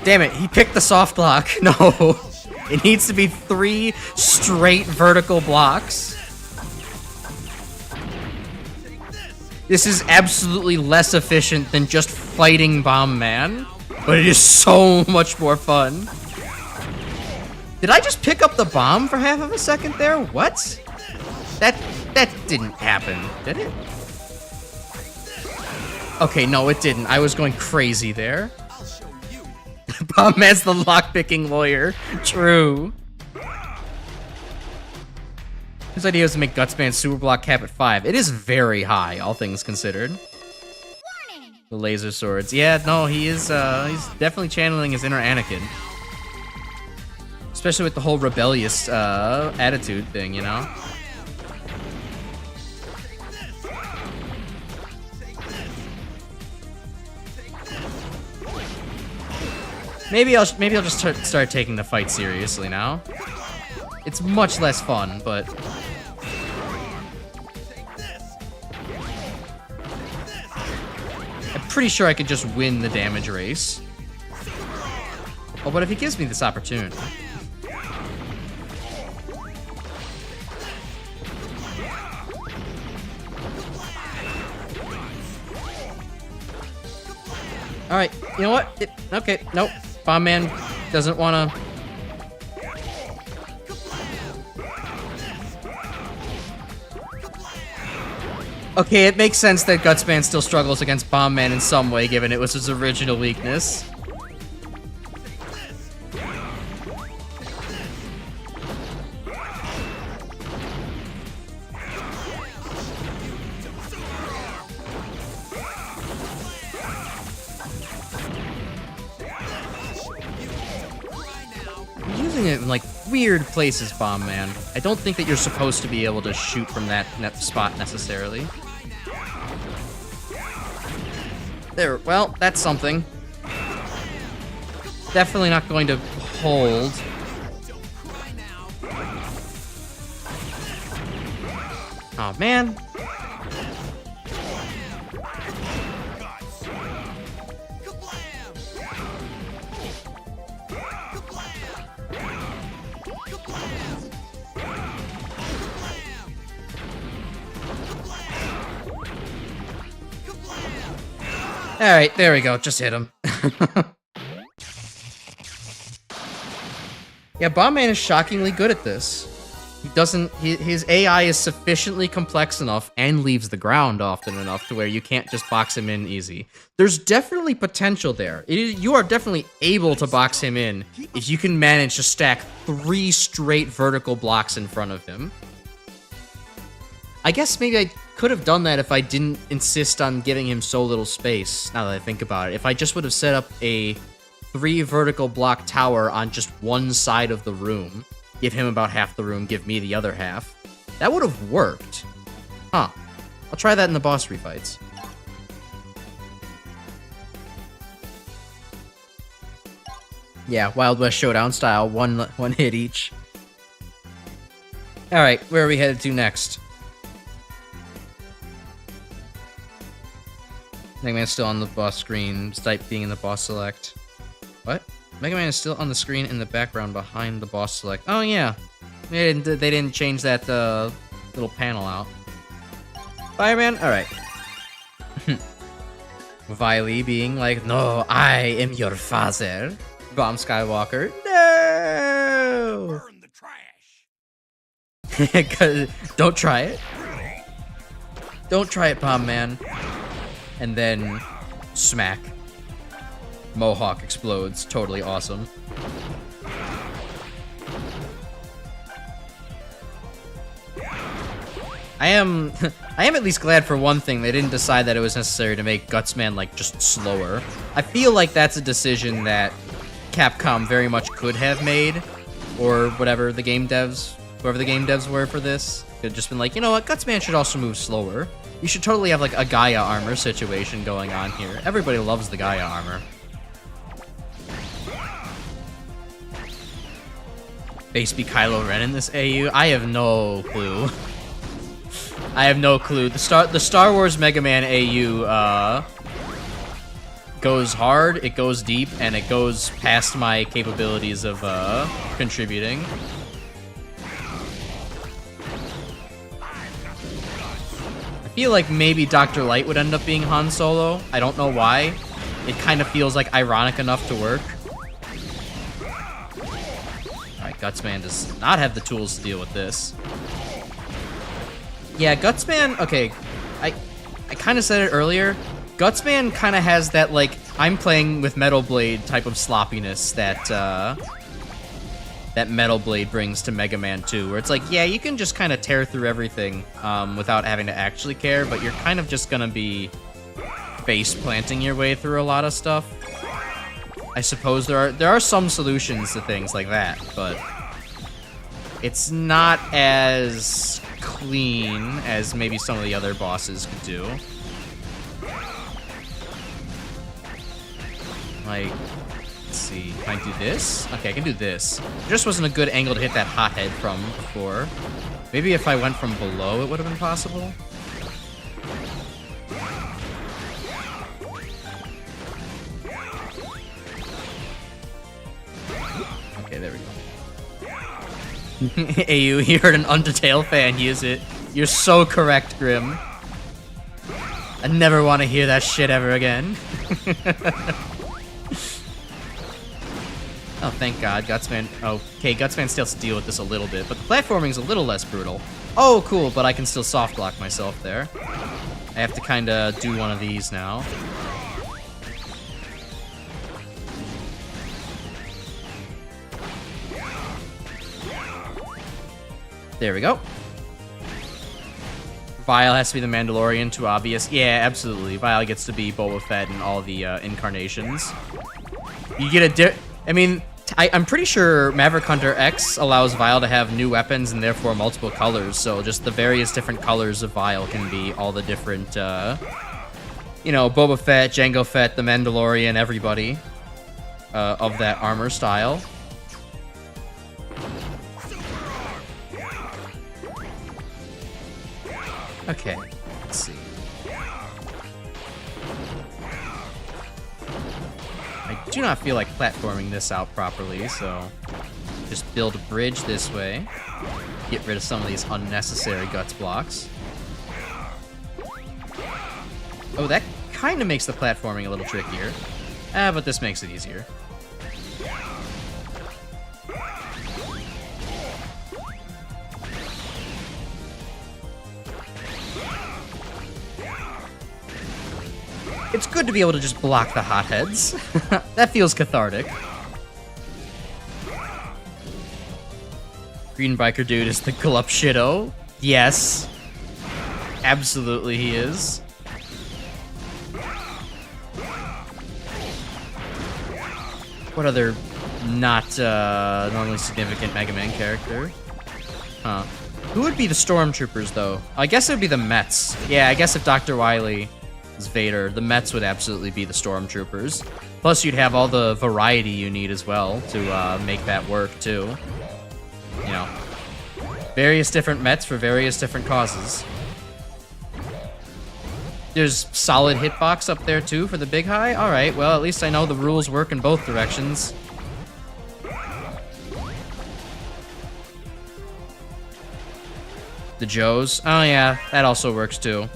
Damn it, he picked the soft block. No. It needs to be 3 straight vertical blocks. This is absolutely less efficient than just fighting Bomb Man, but it is so much more fun. Did I just pick up the bomb for half of a second there? What? That didn't happen, did it? Okay, no, it didn't. I was going crazy there. Bomb Man's the lockpicking lawyer. True. His idea was to make Gutsman's super block cap at 5. It is very high, all things considered. The laser swords. Yeah, no, he is, he's definitely channeling his inner Anakin. Especially with the whole rebellious, attitude thing, you know? Maybe I'll just start taking the fight seriously now. It's much less fun, but... I'm pretty sure I could just win the damage race. Oh, but if he gives me this opportunity... Alright, you know what? Okay, nope. Bomb Man doesn't wanna... Okay, it makes sense that Gutsman still struggles against Bomb Man in some way, given it was his original weakness. You're using it in, like, weird places, Bomb Man. I don't think that you're supposed to be able to shoot from that spot necessarily. There, well, that's something. Definitely not going to hold. Oh man. Alright, there we go. Just hit him. Yeah, Bomb Man is shockingly good at this. He doesn't... his AI is sufficiently complex enough and leaves the ground often enough to where you can't just box him in easy. There's definitely potential there. You are definitely able to box him in if you can manage to stack 3 straight vertical blocks in front of him. I guess maybe I could have done that if I didn't insist on giving him so little space, now that I think about it. If I just would have set up a 3 vertical block tower on just one side of the room, give him about half the room, give me the other half, that would have worked. Huh. I'll try that in the boss refights. Yeah, Wild West Showdown style, one hit each. Alright, where are we headed to next? Megaman's still on the boss screen, despite being in the boss select. What? Megaman is still on the screen in the background behind the boss select. Oh yeah, they didn't change that little panel out. Fireman? Alright. Viley being like, no, I am your father. Bomb Skywalker, no! Burn the trash. Don't try it. Don't try it, Bomb Man. And then, smack. Mohawk explodes. Totally awesome. I am at least glad for one thing they didn't decide that it was necessary to make Gutsman like just slower. I feel like that's a decision that Capcom very much could have made, or whatever the game devs, whoever the game devs were for this, could have just been like, you know what, Gutsman should also move slower. You should totally have like a Gaia armor situation going on here. Everybody loves the Gaia armor. Base be Kylo Ren in this AU? I have no clue. I have no clue. The Star Wars Megaman AU goes hard, it goes deep, and it goes past my capabilities of contributing. I feel like maybe Dr. Light would end up being Han Solo. I don't know why. It kind of feels like ironic enough to work. Alright, Gutsman does not have the tools to deal with this. Yeah, Gutsman, okay, I kind of said it earlier. Gutsman kind of has that, like, I'm playing with Metal Blade type of sloppiness that, that Metal Blade brings to Mega Man 2, where it's like, yeah, you can just kind of tear through everything without having to actually care, but you're kind of just gonna be face planting your way through a lot of stuff. I suppose there are some solutions to things like that, but it's not as clean as maybe some of the other bosses could do. Like, let's see, can I do this? Okay, I can do this. There just wasn't a good angle to hit that hothead from before. Maybe if I went from below, it would have been possible. Okay, there we go. AU, you heard an Undertale fan use it. You're so correct, Grim. I never want to hear that shit ever again. Oh, thank God, Gutsman. Okay, Gutsman still has to deal with this a little bit, but the platforming's a little less brutal. Oh, cool, but I can still soft block myself there. I have to kind of do one of these now. There we go. Vile has to be the Mandalorian, too obvious. Yeah, absolutely. Vile gets to be Boba Fett in all the incarnations. You get a I mean, I'm pretty sure Maverick Hunter X allows Vile to have new weapons and therefore multiple colors, so just the various different colors of Vile can be all the different, you know, Boba Fett, Jango Fett, the Mandalorian, everybody of that armor style. Okay, let's see. I do not feel like platforming this out properly, so just build a bridge this way. Get rid of some of these unnecessary guts blocks. Oh, that kind of makes the platforming a little trickier. But this makes it easier. It's good to be able to just block the hotheads. That feels cathartic. Green biker dude is the Glup Shitto. Yes. Absolutely he is. What other not normally significant Mega Man character? Huh. Who would be the Stormtroopers, though? I guess it would be the Mets. Yeah, I guess if Dr. Wily is Vader, the Mets would absolutely be the Stormtroopers. Plus, you'd have all the variety you need as well to make that work, too. You know, various different Mets for various different causes. There's solid hitbox up there, too, for the Big High? Alright, well, at least I know the rules work in both directions. The Joes? Oh yeah, that also works too.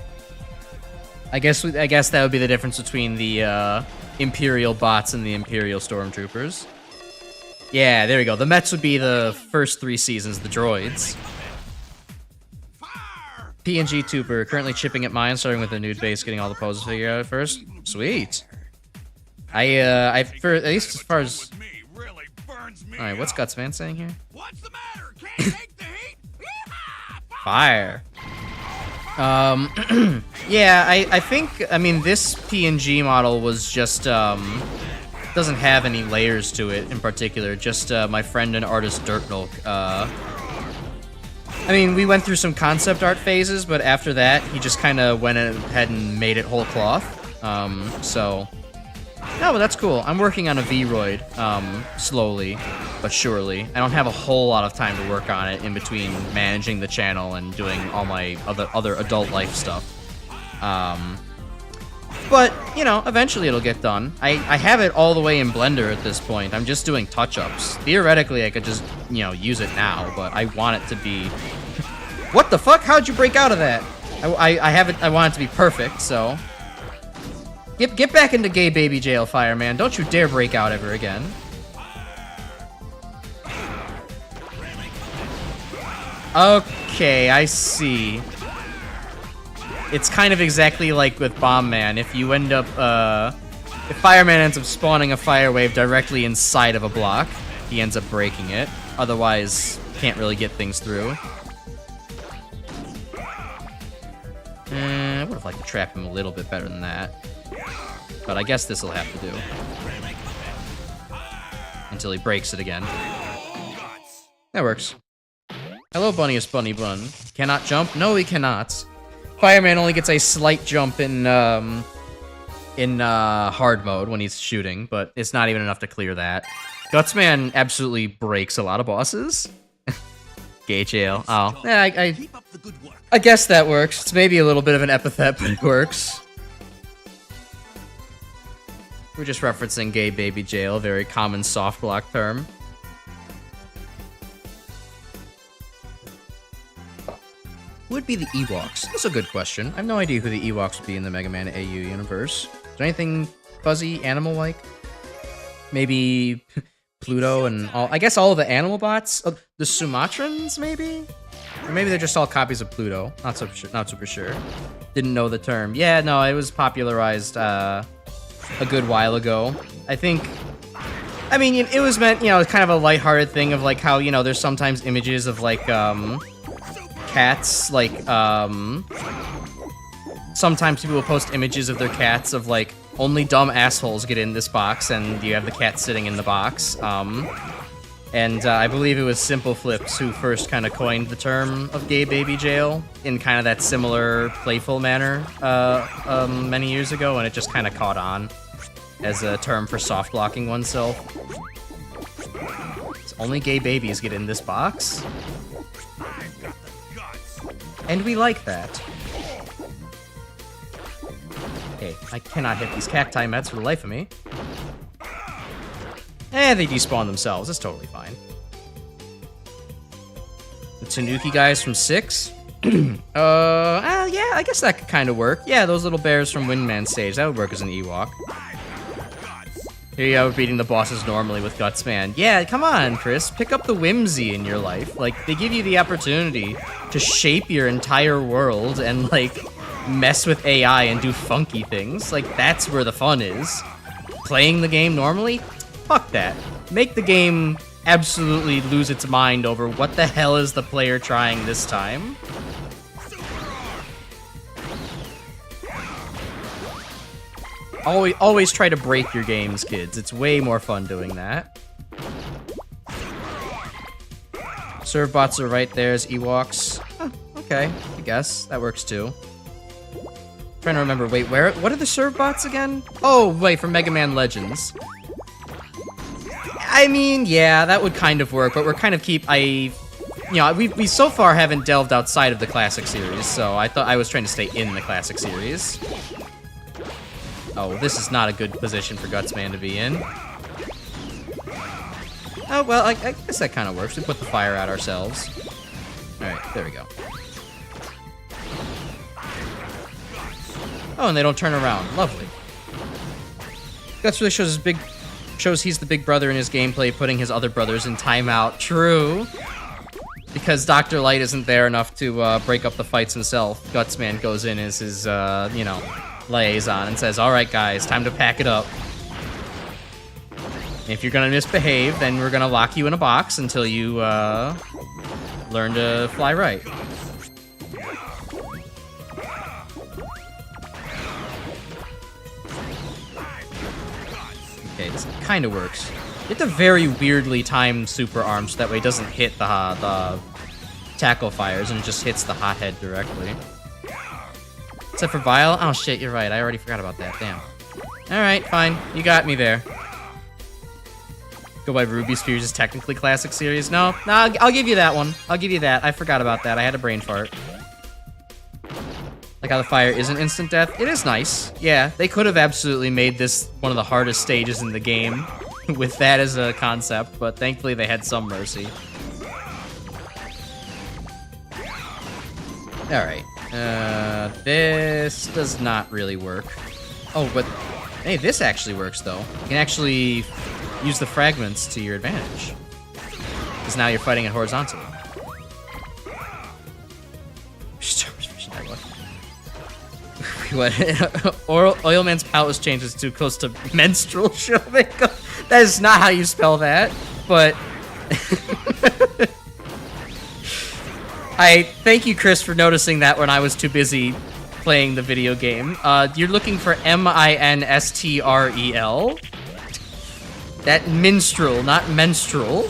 I guess that would be the difference between the Imperial bots and the Imperial Stormtroopers. Yeah, there we go. The Mets would be the first 3 seasons, the droids. PNG Tuber, currently chipping at mine, starting with a nude base, getting all the poses figured out at first. Sweet. For at least as far as... Alright, what's Gutsman saying here? What's the matter? Can't take the heat? Fire. Yeah, I think, I mean, this PNG model was just, doesn't have any layers to it in particular, just, my friend and artist Dirtnulk, I mean, we went through some concept art phases, but after that, he just kind of went ahead and made it whole cloth, so... No, but that's cool. I'm working on a V-Roid, slowly, but surely. I don't have a whole lot of time to work on it in between managing the channel and doing all my other adult life stuff. But, you know, eventually it'll get done. I have it all the way in Blender at this point. I'm just doing touch-ups. Theoretically, I could just, you know, use it now, but I want it to be... What the fuck? How'd you break out of that? I want it to be perfect, so... Get back into gay baby jail, Fireman. Don't you dare break out ever again. Okay, I see. It's kind of exactly like with Bomb Man. If you end up, if Fireman ends up spawning a fire wave directly inside of a block, he ends up breaking it. Otherwise, can't really get things through. I would have liked to trap him a little bit better than that. But I guess this will have to do. Until he breaks it again. That works. Hello, Bunniest Bunny Bun. Cannot jump? No, he cannot. Fireman only gets a slight jump in hard mode when he's shooting, but it's not even enough to clear that. Gutsman absolutely breaks a lot of bosses. Gay jail. Oh, yeah, I guess that works. It's maybe a little bit of an epithet, but it works. We're just referencing gay baby jail, a very common soft block term. Who would be the Ewoks? That's a good question. I have no idea who the Ewoks would be in the Megaman AU universe. Is there anything fuzzy, animal-like? Maybe Pluto and all... I guess all of the animal bots? Oh, the Sumatrans, maybe? Or maybe they're just all copies of Pluto. Not super sure. Didn't know the term. Yeah, no, it was popularized, a good while ago. I think... I mean, it was meant, you know, kind of a lighthearted thing of, like, how, you know, there's sometimes images of, like, cats, like, sometimes people will post images of their cats of, like, only dumb assholes get in this box, and you have the cat sitting in the box. And I believe it was Simple Flips who first kind of coined the term of gay baby jail in kind of that similar playful manner many years ago, and it just kind of caught on as a term for soft blocking oneself. So only gay babies get in this box. And we like that. Okay, I cannot hit these cacti mets for the life of me. They despawn themselves. It's totally fine. The Tanuki guys from 6? Yeah, I guess that could kind of work. Yeah, those little bears from Windman stage. That would work as an Ewok. Here you go, beating the bosses normally with Gutsman. Yeah, come on, Chris. Pick up the whimsy in your life. Like, they give you the opportunity to shape your entire world and, like, mess with AI and do funky things. Like, that's where the fun is. Playing the game normally? Fuck that. Make the game absolutely lose its mind over what the hell is the player trying this time. Always try to break your games, kids. It's way more fun doing that. Serve bots are right there as Ewoks. Huh, okay, I guess. That works too. Trying to remember, wait, what are the serve bots again? Oh, wait, from Mega Man Legends. I mean, yeah, that would kind of work, but we're kind of you know, we so far haven't delved outside of the classic series, so I thought I was trying to stay in the classic series. Oh, this is not a good position for Gutsman to be in. Oh, well, I guess that kind of works. We put the fire out ourselves. Alright, there we go. Oh, and they don't turn around. Lovely. Guts really shows he's the big brother in his gameplay, putting his other brothers in timeout. True. Because Dr. Light isn't there enough to break up the fights himself. Gutsman goes in as his, you know, liaison and says, "All right, guys, time to pack it up. If you're gonna misbehave, then we're gonna lock you in a box until you learn to fly right." Okay, this kind of works. You have to very weirdly time super arm so that way it doesn't hit the tackle fires and it just hits the hothead directly. Except for Vile. Oh shit, you're right. I already forgot about that. Damn. Alright, fine. You got me there. Go by Ruby Spheres is technically classic series. No, I'll give you that one. I'll give you that. I forgot about that. I had a brain fart. Like how the fire isn't instant death. It is nice. Yeah, they could have absolutely made this one of the hardest stages in the game with that as a concept, but thankfully they had some mercy. Alright. This does not really work. Oh, but hey, this actually works though. You can actually use the fragments to your advantage. Because now you're fighting it horizontally. What? Oilman's pout was changed. It's too close to menstrual shoving. That is not how you spell that, but... I thank you, Chris, for noticing that when I was too busy playing the video game. You're looking for M-I-N-S-T-R-E-L. That minstrel, not menstrual.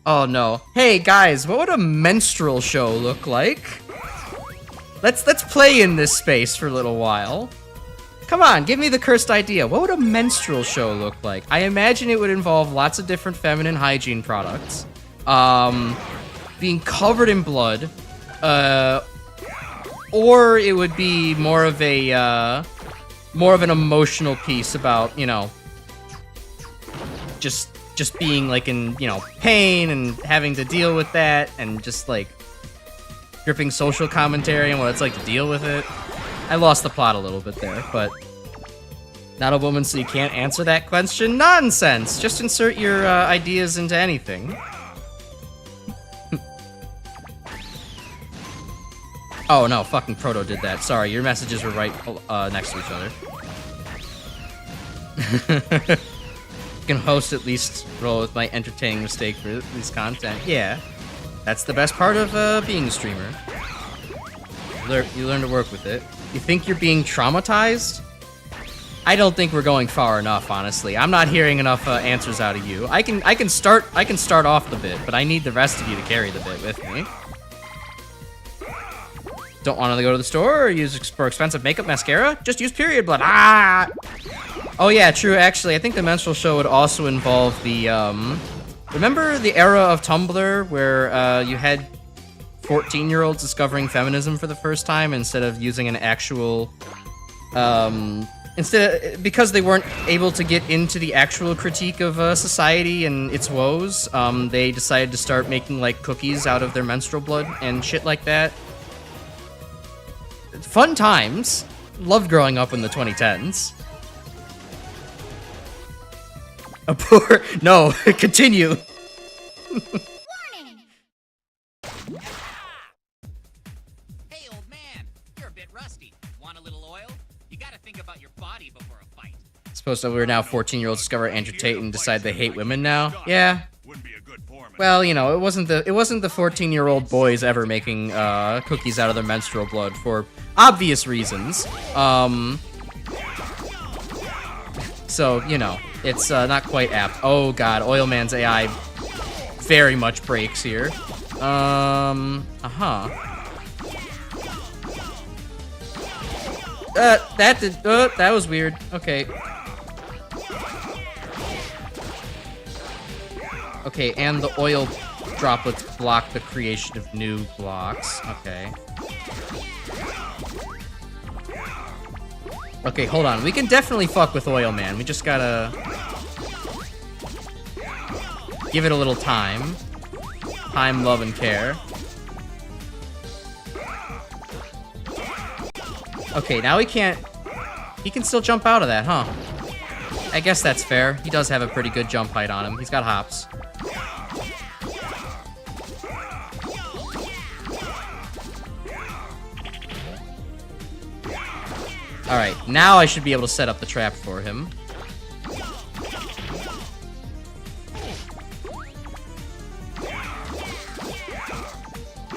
Oh no. Hey guys, what would a menstrual show look like? Let's play in this space for a little while. Come on, give me the cursed idea. What would a menstrual show look like? I imagine it would involve lots of different feminine hygiene products. Being covered in blood. Or it would be more of an emotional piece about, you know, just being like in, you know, pain and having to deal with that and just like dripping social commentary on what it's like to deal with it. I lost the plot a little bit there, but not a woman, so you can't answer that question? Nonsense! Just insert your ideas into anything. Oh no, fucking Proto did that. Sorry, your messages were right next to each other. Can host at least roll with my entertaining mistake for at least content. Yeah, that's the best part of being a streamer. You learn to work with it. You think you're being traumatized? I don't think we're going far enough, honestly. I'm not hearing enough answers out of you. I can start off the bit, but I need the rest of you to carry the bit with me. Don't want to go to the store or use for expensive makeup mascara? Just use period blood. Ah! Oh yeah, true, actually. I think the menstrual show would also involve the, remember the era of Tumblr where you had 14-year-olds discovering feminism for the first time instead of using an actual, because they weren't able to get into the actual critique of society and its woes, they decided to start making, like, cookies out of their menstrual blood and shit like that. Fun times. Loved growing up in the 2010s. A poor... No, continue. Warning! Hey, old man, you're a bit rusty. Want a little oil? You gotta think about your body before a fight. Suppose that we're now 14-year-olds discover Andrew Tate and decide they hate women now. Yeah. Well, you know, it wasn't the 14-year-old boys ever making cookies out of their menstrual blood for obvious reasons. So, you know, it's not quite apt. Oh god, Oilman's AI very much breaks here. That was weird. Okay. Okay, and the oil droplets block the creation of new blocks. Okay. Okay, hold on. We can definitely fuck with Oil Man. We just gotta give it a little time. time, love, and care. Okay, now he can't... He can still jump out of that, huh? I guess that's fair. He does have a pretty good jump height on him. He's got hops. Alright, now I should be able to set up the trap for him.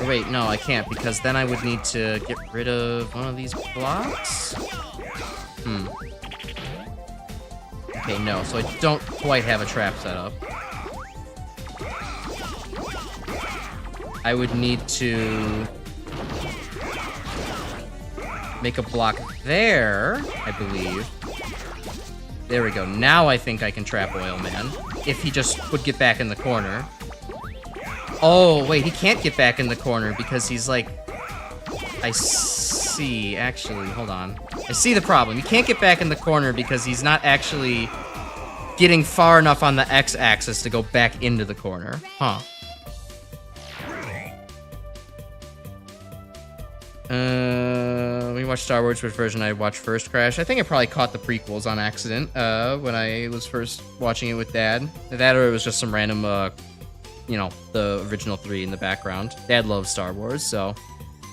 Or wait, no, I can't, because then I would need to get rid of one of these blocks? Okay, no, so I don't quite have a trap set up. I would need to make a block there, I believe. There we go. Now I think I can trap Oil Man. If he just would get back in the corner. Oh, wait, he can't get back in the corner because he's like... I see, actually, hold on. I see the problem. He can't get back in the corner because he's not actually getting far enough on the X-axis to go back into the corner. Huh. We watched Star Wars, which version I watched first, Crash? I think I probably caught the prequels on accident, when I was first watching it with Dad. That or it was just some random, you know, the original 3 in the background. Dad loves Star Wars, so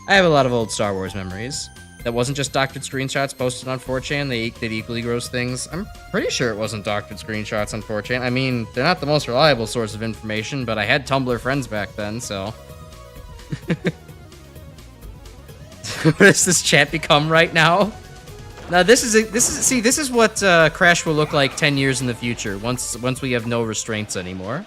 I have a lot of old Star Wars memories. That wasn't just doctored screenshots posted on 4chan. They did equally gross things. I'm pretty sure it wasn't doctored screenshots on 4chan. I mean, they're not the most reliable source of information, but I had Tumblr friends back then, so... What does this chat become right now? Now this is what Crash will look like 10 years in the future once we have no restraints anymore.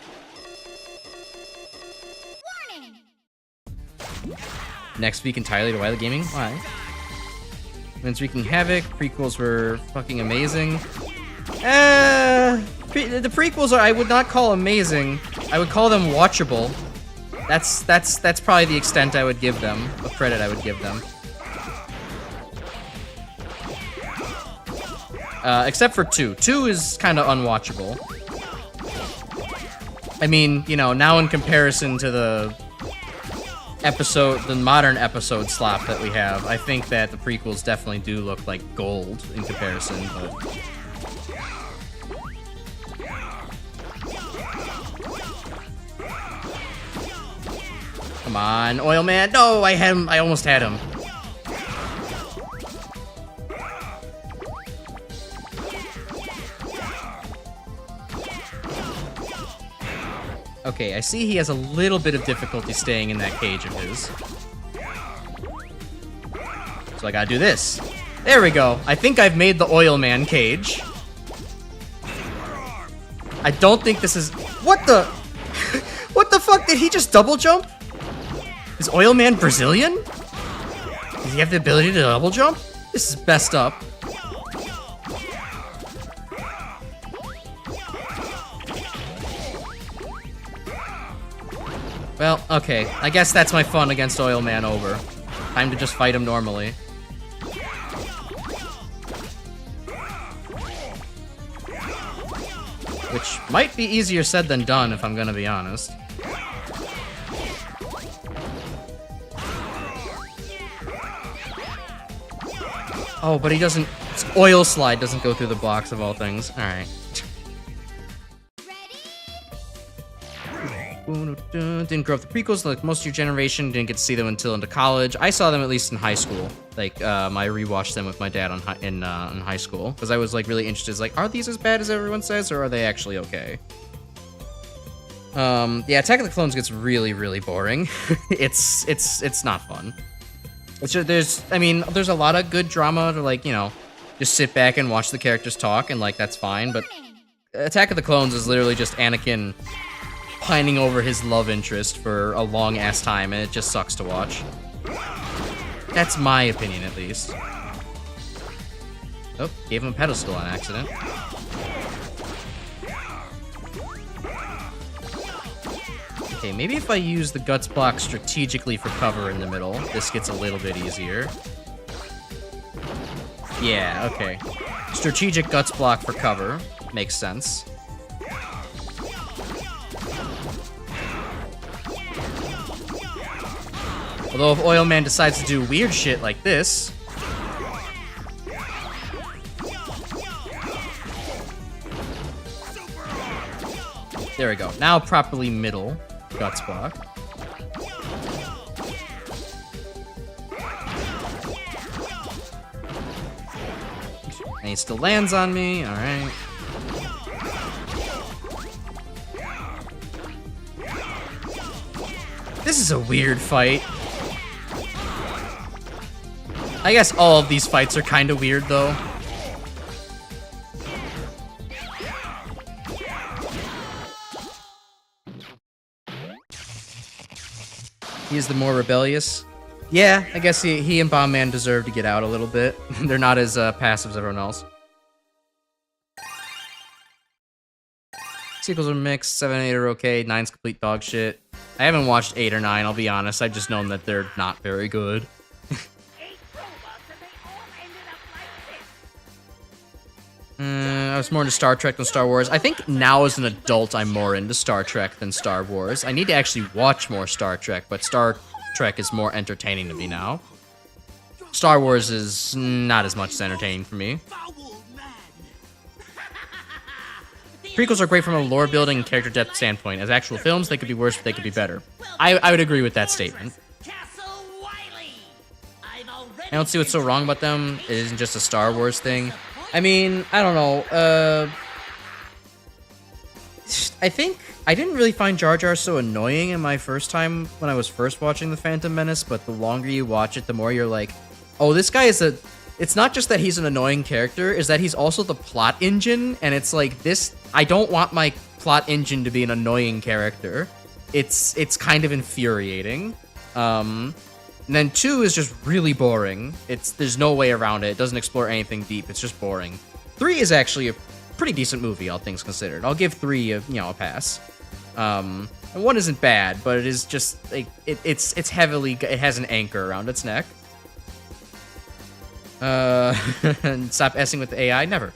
Next week entirely to Wily Gaming? Why? When's Wreaking Havoc? Prequels were fucking amazing. The prequels I would not call amazing. I would call them watchable. That's probably the extent I would give them, of credit I would give them. Except for 2. 2 is kind of unwatchable. I mean, you know, now in comparison to the modern episode slop that we have, I think that the prequels definitely do look like gold in comparison, but... Come on, Oil Man. No, I had him. I almost had him. Okay, I see he has a little bit of difficulty staying in that cage of his. So I gotta do this. There we go. I think I've made the Oil Man cage. I don't think this is... What the... What the fuck? Did he just double jump? Is Oil Man Brazilian? Does he have the ability to double jump? This is messed up. Well, okay. I guess that's my fun against Oil Man over. Time to just fight him normally. Which might be easier said than done, if I'm gonna be honest. Oh, but he doesn't... Oil Slide doesn't go through the blocks of all things. Alright. Didn't grow up the prequels, like most of your generation, didn't get to see them until into college. I saw them at least in high school. Like, I rewatched them with my dad in high school, because I was, like, really interested. Like, are these as bad as everyone says, or are they actually okay? Yeah, Attack of the Clones gets really, really boring. It's not fun. It's just, there's a lot of good drama to, like, you know, just sit back and watch the characters talk, and, like, that's fine, but Attack of the Clones is literally just Anakin pining over his love interest for a long-ass time, and it just sucks to watch. That's my opinion, at least. Oh, gave him a pedestal on accident. Okay, maybe if I use the Guts block strategically for cover in the middle, this gets a little bit easier. Yeah, okay. Strategic Guts block for cover. Makes sense. Although if Oil Man decides to do weird shit like this... There we go. Now properly middle Guts block. And he still lands on me. Alright. This is a weird fight. I guess all of these fights are kind of weird, though. He is the more rebellious. Yeah, I guess he and Bomb Man deserve to get out a little bit. They're not as passive as everyone else. Sequels are mixed. 7 and 8 are okay. 9's complete dog shit. I haven't watched 8 or 9, I'll be honest. I've just known that they're not very good. 8 robots and they all ended up like this. I was more into Star Trek than Star Wars. I think now as an adult, I'm more into Star Trek than Star Wars. I need to actually watch more Star Trek, but Star Trek is more entertaining to me now. Star Wars is not as much as entertaining for me. Prequels are great from a lore building and character depth standpoint. As actual films, they could be worse, but they could be better. I would agree with that statement. Castle Wiley. I don't see what's so wrong about them. It isn't just a Star Wars thing. I mean, I don't know. I think I didn't really find Jar Jar so annoying in my first time when I was first watching The Phantom Menace, but the longer you watch it, the more you're like, oh, this guy is a... It's not just that he's an annoying character, is that he's also the plot engine, and it's like, this... I don't want my plot engine to be an annoying character. It's kind of infuriating. And then 2 is just really boring. There's no way around it. It doesn't explore anything deep. It's just boring. 3 is actually a pretty decent movie, all things considered. I'll give 3 a pass. And 1 isn't bad, but it is just like it's heavily. It has an anchor around its neck. And stop essing with the AI. Never.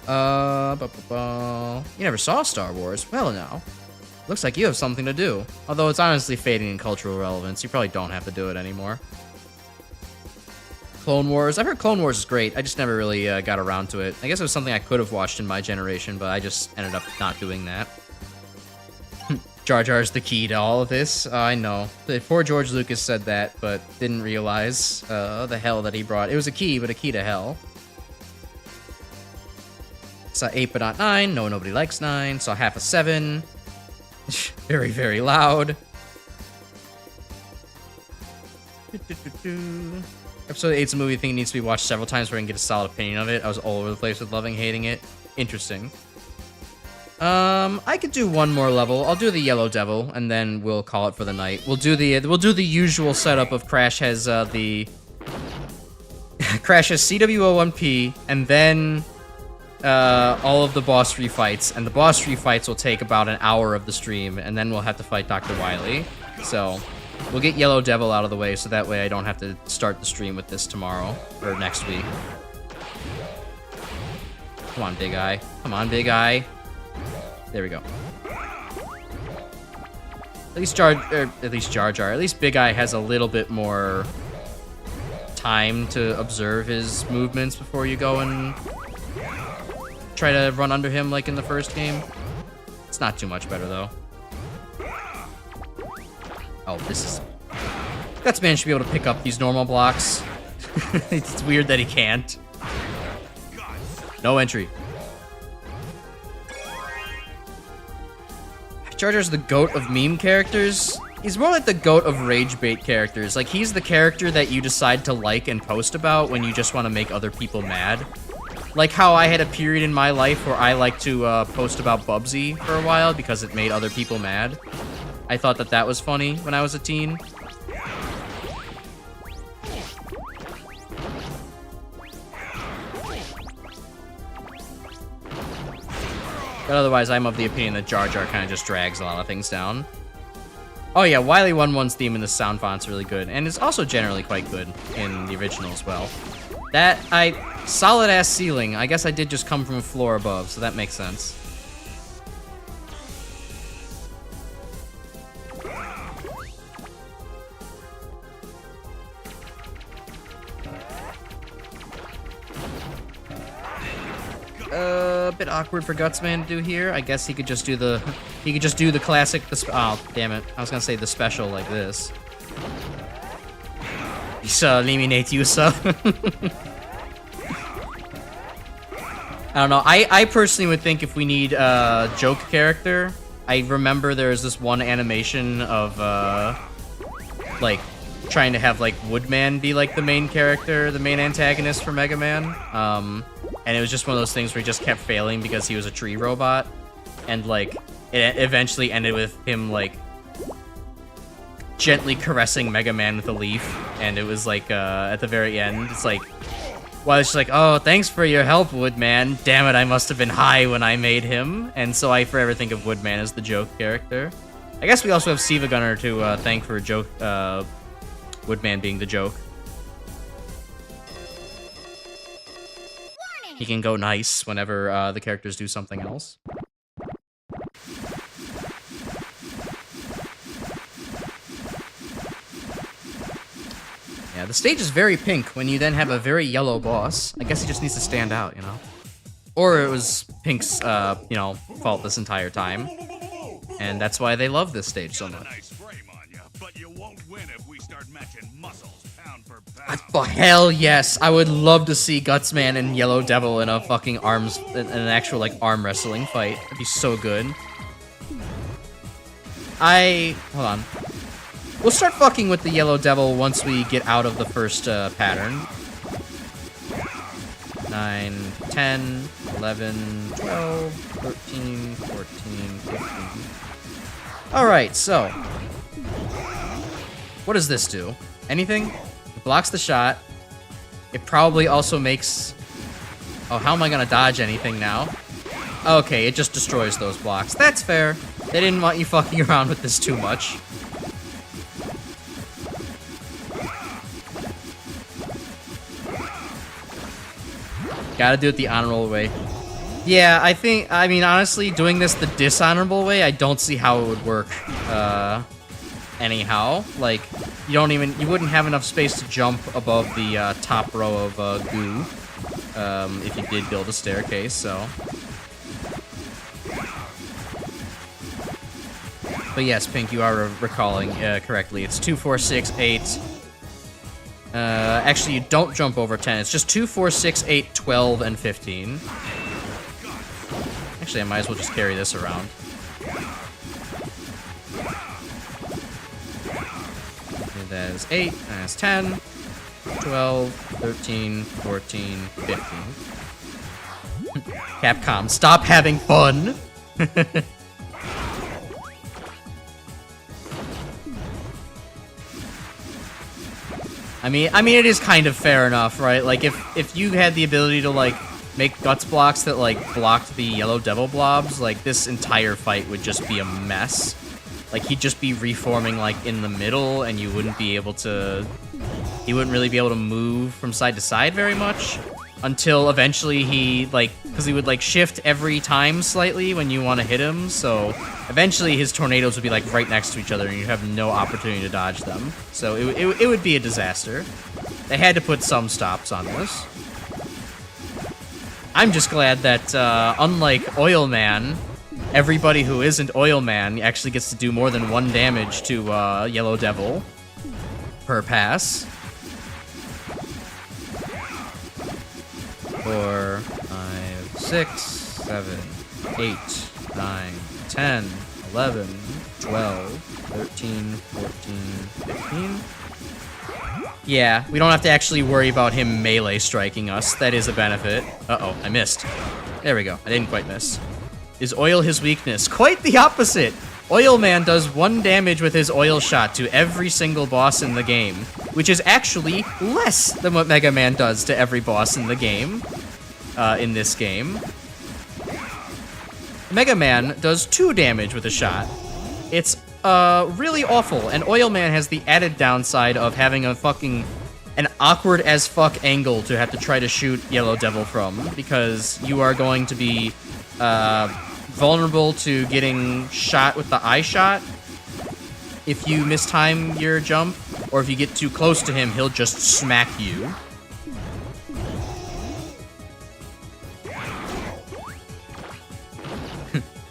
You never saw Star Wars? Well, now. Looks like you have something to do. Although it's honestly fading in cultural relevance. You probably don't have to do it anymore. Clone Wars. I've heard Clone Wars is great. I just never really got around to it. I guess it was something I could have watched in my generation, but I just ended up not doing that. Jar Jar's the key to all of this. I know. Poor George Lucas said that, but didn't realize the hell that he brought. It was a key, but a key to hell. Saw 8 but not 9. No, nobody likes 9. Saw half a 7. Very, very loud. Episode 8's a movie thing needs to be watched several times before I can get a solid opinion of it. I was all over the place with loving, hating it. Interesting. I could do one more level. I'll do the Yellow Devil, and then we'll call it for the night. We'll do the usual setup of Crash has Crash has CWO1P, and then all of the boss free fights, and the boss free fights will take about an hour of the stream, and then we'll have to fight Dr. Wily. So we'll get Yellow Devil out of the way, so that way I don't have to start the stream with this tomorrow or next week. Come on, Big Eye. Come on, Big Eye. There we go. At least Jar Jar. At least Big Eye has a little bit more time to observe his movements before you go and try to run under him like in the first game. It's not too much better though. Oh, this is... Gutsman should be able to pick up these normal blocks. It's weird that he can't. No entry. Jar Jar's the GOAT of meme characters. He's more like the GOAT of rage bait characters. Like, he's the character that you decide to like and post about when you just want to make other people mad. Like how I had a period in my life where I liked to post about Bubsy for a while because it made other people mad. I thought that that was funny when I was a teen. But otherwise, I'm of the opinion that Jar Jar kind of just drags a lot of things down. Oh yeah, Wily 1-1's theme in the sound font's really good, and it's also generally quite good in the original as well. Solid-ass ceiling. I guess I did just come from a floor above, so that makes sense. A bit awkward for Gutsman to do here. I guess he could just do the classic. Oh, damn it! I was gonna say the special like this. Eliminate Yusa. I don't know. I personally would think if we need a joke character, I remember there's this one animation of like trying to have like Woodman be like the main character, the main antagonist for Mega Man. And it was just one of those things where he just kept failing because he was a tree robot, and like it eventually ended with him like gently caressing Mega Man with a leaf, and it was like at the very end, it's like, well, it's just like, oh, thanks for your help, Woodman. Damn it, I must have been high when I made him, and so I forever think of Woodman as the joke character. I guess we also have Siva Gunner to thank for joke Woodman being the joke. He can go nice whenever the characters do something else. Yeah, the stage is very pink when you then have a very yellow boss. I guess he just needs to stand out, you know? Or it was Pink's, you know, fault this entire time. And that's why they love this stage so much. Nice frame on you, but you won't win if we start matching muscles pound for pound. For hell yes, I would love to see Gutsman and Yellow Devil in a fucking in an actual like arm wrestling fight. That'd be so good. Hold on. We'll start fucking with the Yellow Devil once we get out of the first pattern. 9, 10, 11, 12, 13, 14, 15. Alright, so. What does this do? Anything? It blocks the shot. It probably also makes... Oh, how am I gonna dodge anything now? Okay, it just destroys those blocks. That's fair. They didn't want you fucking around with this too much. Gotta do it the honorable way. Yeah, I mean, honestly, doing this the dishonorable way, I don't see how it would work, anyhow. Like, you wouldn't have enough space to jump above the, top row of, goo, if you did build a staircase, so. But yes, Pink, you are recalling, correctly. It's 2, 4, 6, 8... actually, you don't jump over 10. It's just 2, 4, 6, 8, 12, and 15. Actually, I might as well just carry this around. And that is 8, that is 10, 12, 13, 14, 15. Capcom, stop having fun! I mean, it is kind of fair enough, right? Like, if you had the ability to, like, make guts blocks that, like, blocked the Yellow Devil blobs, like, this entire fight would just be a mess. Like, he'd just be reforming, like, in the middle, and you wouldn't be able to... He wouldn't really be able to move from side to side very much. Until eventually he, like... Because he would, like, shift every time slightly when you want to hit him, so... Eventually his tornadoes would be, like, right next to each other, and you'd have no opportunity to dodge them. So it would be a disaster. They had to put some stops on this. I'm just glad that, unlike Oil Man, everybody who isn't Oil Man actually gets to do more than 1 damage to, Yellow Devil per pass. 4, 5, 6, 7, 8, 9, 10, 11, 12, 13, 14, 15. Yeah, we don't have to actually worry about him melee striking us. That is a benefit. Uh-oh, I missed. There we go. I didn't quite miss. Is oil his weakness? Quite the opposite! Oil Man does 1 damage with his oil shot to every single boss in the game, which is actually less than what Mega Man does to every boss in the game, in this game. Mega Man does 2 damage with a shot. It's, really awful, and Oil Man has the added downside of having an awkward as fuck angle to have to try to shoot Yellow Devil from, because you are going to be, vulnerable to getting shot with the eye shot if you mistime your jump, or if you get too close to him, he'll just smack you.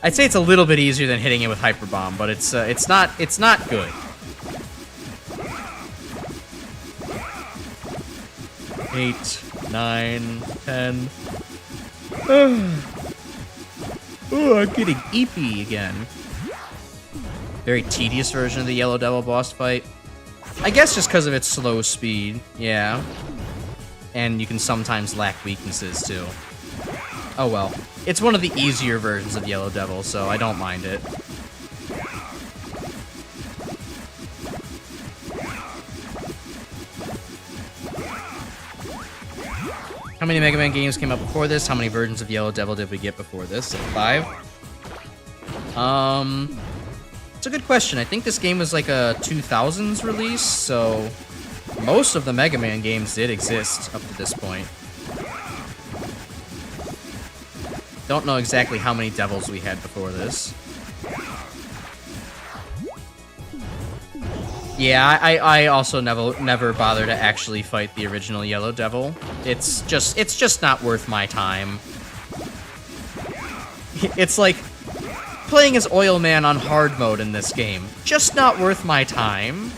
I'd say it's a little bit easier than hitting it with Hyper Bomb, but it's not good. 8, 9, 10. Oh, I'm getting eepy again. Very tedious version of the Yellow Devil boss fight. I guess just because of its slow speed, yeah. And you can sometimes lack weaknesses, too. Oh well. It's one of the easier versions of Yellow Devil, so I don't mind it. How many Mega Man games came out before this? How many versions of Yellow Devil did we get before this? 5? It's a good question. I think this game was like a 2000s release, so most of the Mega Man games did exist up to this point. Don't know exactly how many devils we had before this. Yeah, I also never bother to actually fight the original Yellow Devil. It's just not worth my time. It's like playing as Oil Man on hard mode in this game. Just not worth my time.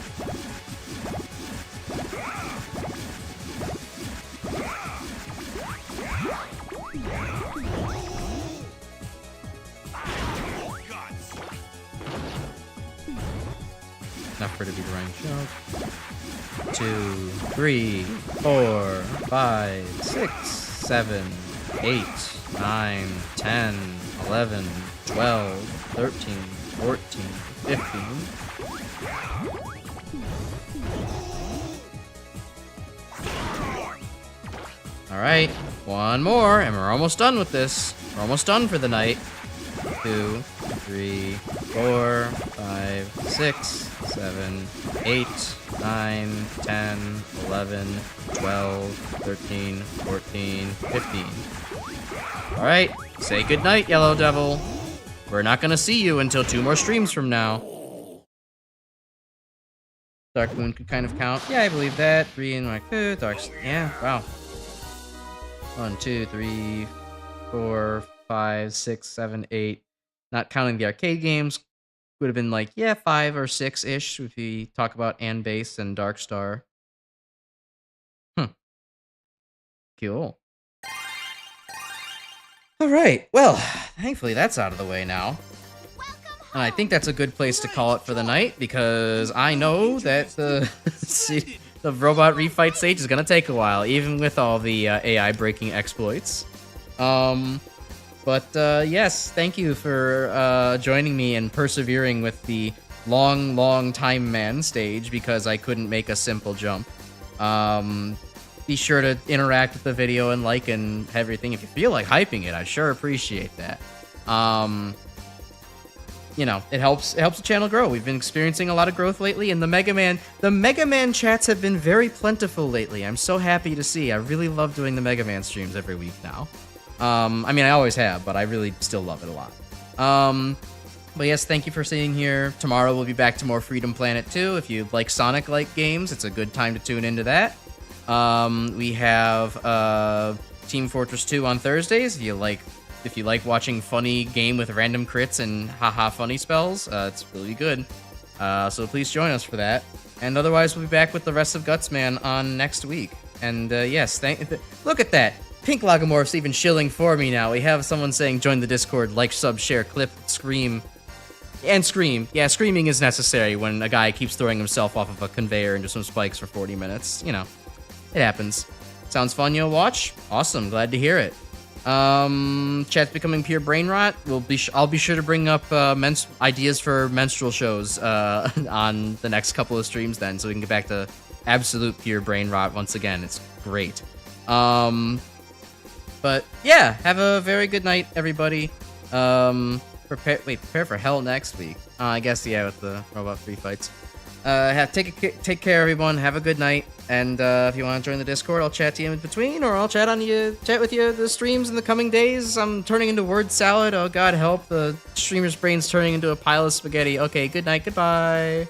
Enough for it to be the right jump. 2, 3, 4, 5, 6, 7, 8, 9, 10, 11, 12, 13, 14, 15. Alright, one more, and we're almost done with this. We're almost done for the night. 2, 3, 4, 5, 6, 7, 8, 9, 10, 11, 12, 13, 14, 15. Alright, say goodnight, Yellow Devil. We're not gonna see you until 2 more streams from now. Dark Moon could kind of count. Yeah, I believe that. 3 and like, Dark... Yeah, wow. 1, 2, 3, 4, 5, 6, 7, 8. Not counting the arcade games. Would have been like, yeah, 5 or 6-ish if we talk about Ann Base and Dark Star. Cool. Alright, well, thankfully that's out of the way now. And I think that's a good place to call it for the night, because I know that the robot refight stage is going to take a while, even with all the AI breaking exploits. But yes, thank you for joining me and persevering with the long time man stage, because I couldn't make a simple jump. Be sure to interact with the video and like and everything. If you feel like hyping it, I sure appreciate that. You know, it helps the channel grow. We've been experiencing a lot of growth lately, and the Mega Man chats have been very plentiful lately. I'm so happy to see. I really love doing the Mega Man streams every week now. I mean, I always have, but I really still love it a lot. But yes, thank you for sitting here. Tomorrow we'll be back to more Freedom Planet 2. If you like Sonic-like games, it's a good time to tune into that. We have Team Fortress 2 on Thursdays. If you like watching funny game with random crits and haha funny spells, it's really good. So please join us for that. And otherwise, we'll be back with the rest of Gutsman on next week. And yes, look at that. Pink Lagomorph's even shilling for me now. We have someone saying join the Discord, like, sub, share, clip, scream. And scream. Yeah, screaming is necessary when a guy keeps throwing himself off of a conveyor into some spikes for 40 minutes. You know, it happens. Sounds fun, you'll watch? Awesome, glad to hear it. Chat's becoming pure brain rot. I'll be sure to bring up ideas for menstrual shows on the next couple of streams then, so we can get back to absolute pure brain rot once again. It's great. But yeah, have a very good night, everybody. Prepare for hell next week. I guess, yeah, with the robot free fights. Take care, everyone. Have a good night. And if you want to join the Discord, I'll chat to you in between, or I'll chat with you the streams in the coming days. I'm turning into word salad. Oh God help, the streamer's brain's turning into a pile of spaghetti. Okay, good night, goodbye.